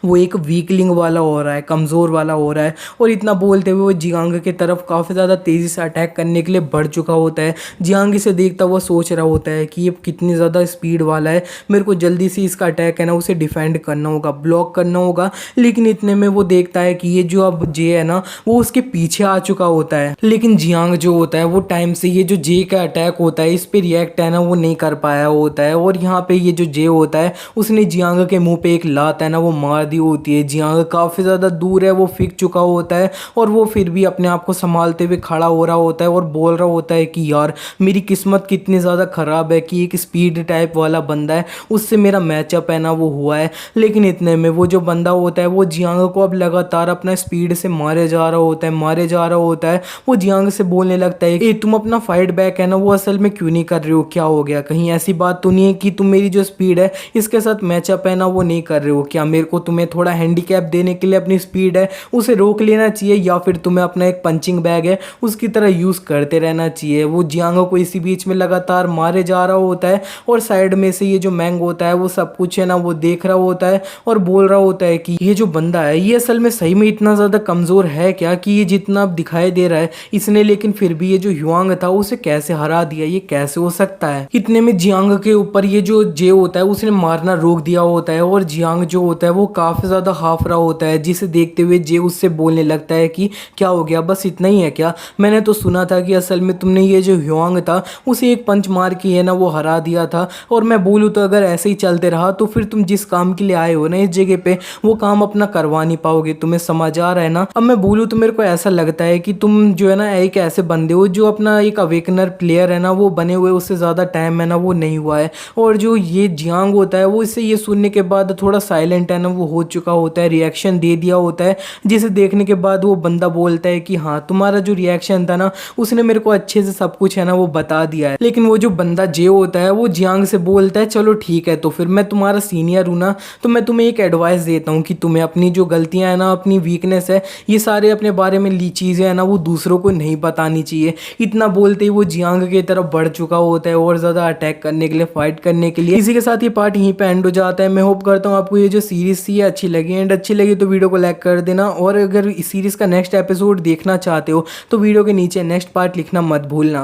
A: वो एक वीकलिंग वाला हो रहा है, कमज़ोर वाला हो रहा है। और इतना बोलते हुए वो जियांग की तरफ काफ़ी ज़्यादा तेज़ी से अटैक करने के लिए बढ़ चुका होता है। जियांग इसे देखता हुआ सोच रहा होता है कि ये कितनी ज़्यादा स्पीड वाला है, मेरे को जल्दी से इसका अटैक है ना उसे डिफेंड करना होगा, ब्लॉक करना होगा। लेकिन इतने में वो देखता है कि ये जो अब जे है ना वो उसके पीछे आ चुका होता है। लेकिन जियांग जो होता है वो टाइम से ये जो जे का अटैक होता है इस पे रिएक्ट है ना वो नहीं कर पाया होता है। और यहाँ पे ये जो जे होता है उसने जियांग के मुंह पे एक लात है ना वो मार दी होती है। जियांग काफ़ी ज़्यादा दूर है, वो फिक चुका होता है और वो फिर भी अपने आप को संभालते हुए खड़ा हो रहा होता है और बोल रहा होता है कि यार मेरी किस्मत कितनी ज़्यादा ख़राब है कि एक स्पीड टाइप वाला बंदा है उससे मेरा मैचअप है ना वो हुआ है। लेकिन इतने में वो जो बंदा होता है वो जियांग को अब लगातार अपना स्पीड से मारे जा रहा होता है, मारे जा रहा होता है। वो जियांग से बोलने लगता है कि तुम अपना फाइट बैक है ना वो असल में क्यों नहीं कर रहे हो, क्या हो गया, कहीं ऐसी बात तो नहीं है कि तुम मेरी जो स्पीड है इसके साथ मैचअप है ना वो नहीं कर रहे हो, क्या मेरे को तुम्हें थोड़ा हैंडीकैप देने के लिए अपनी स्पीड है उसे रोक लेना चाहिए या फिर तुम्हें अपना एक पंचिंग बैग है उसकी तरह यूज़ करते रहना चाहिए। वो जियांग को इसी बीच में लगातार मारे जा रहा होता है और साइड में से ये जो मैंग होता है वो सब कुछ है ना वो देख रहा होता है और बोल रहा होता है कि ये जो बंदा है ये असल में सही में इतना ज़्यादा कमज़ोर है क्या कि ये जितना अब दिखाई दे रहा है इसने, लेकिन फिर भी ये जो ह्युआंग था उसे कैसे हरा दिया, ये कैसे हो सकता है। इतने में जियांग के ऊपर ये जो जे होता है उसने मारना रोक दिया होता है और जियांग जो होता है वो काफ़ी ज़्यादा हाफ रहा होता है, जिसे देखते हुए जे उससे बोलने लगता है कि क्या हो गया, बस इतना ही है क्या, मैंने तो सुना था कि असल में तुमने ये जो ह्युआंग था उसे एक पंच मार के है ना वो हरा दिया था। और मैं बोलूँ तो अगर ऐसे ही चलते रहा तो फिर तुम जिस काम के लिए आए हो ना इस जगह पे वो काम अपना करवा नहीं पाओगे, तुम्हें समझ आ रहा है ना। अब मैं बोलूँ तो मेरे को ऐसा लगता है कि तुम जो है ना एक ऐसे बंदे हो जो अपना एक अवेकनर प्लेयर है ना वो बने हुए उससे ज़्यादा टाइम है ना वो नहीं हुआ है। और जो ये जियांग होता है वो इससे ये सुनने के बाद थोड़ा साइलेंट है ना वो हो चुका होता है, रिएक्शन दे दिया होता है, जिसे देखने के बाद वो बंदा बोलता है कि हाँ तुम्हारा जो रिएक्शन था ना उसने मेरे को अच्छे से सब कुछ है ना वो बता दिया है। लेकिन वो जो बंदा जे होता है वो जियांग से बोलता है चलो ठीक है तो फिर मैं तुम्हारा सीनियर हूँ ना तो मैं तुम्हें एक एडवाइस देता हूँ कि तुम्हें अपनी जो गलतियाँ हैं ना, अपनी वीकनेस है, ये सारे अपने बारे में ली चीज़ें हैं ना वो दूसरों को नहीं बतानी चाहिए। इतना बोलते ही वो जियांग की तरफ बढ़ चुका होता है और ज़्यादा अटैक करने के लिए, फाइट करने के लिए। इसी के साथ ये पार्ट यहीं पे एंड हो जाता है। मैं होप करता हूँ आपको ये जो सीरीज़ थी अच्छी लगी, एंड अच्छी लगी तो वीडियो को लाइक कर देना। और अगर इस सीरीज़ का नेक्स्ट एपिसोड देखना चाहते हो तो वीडियो के नीचे नेक्स्ट पार्ट लिखना मत भूलना।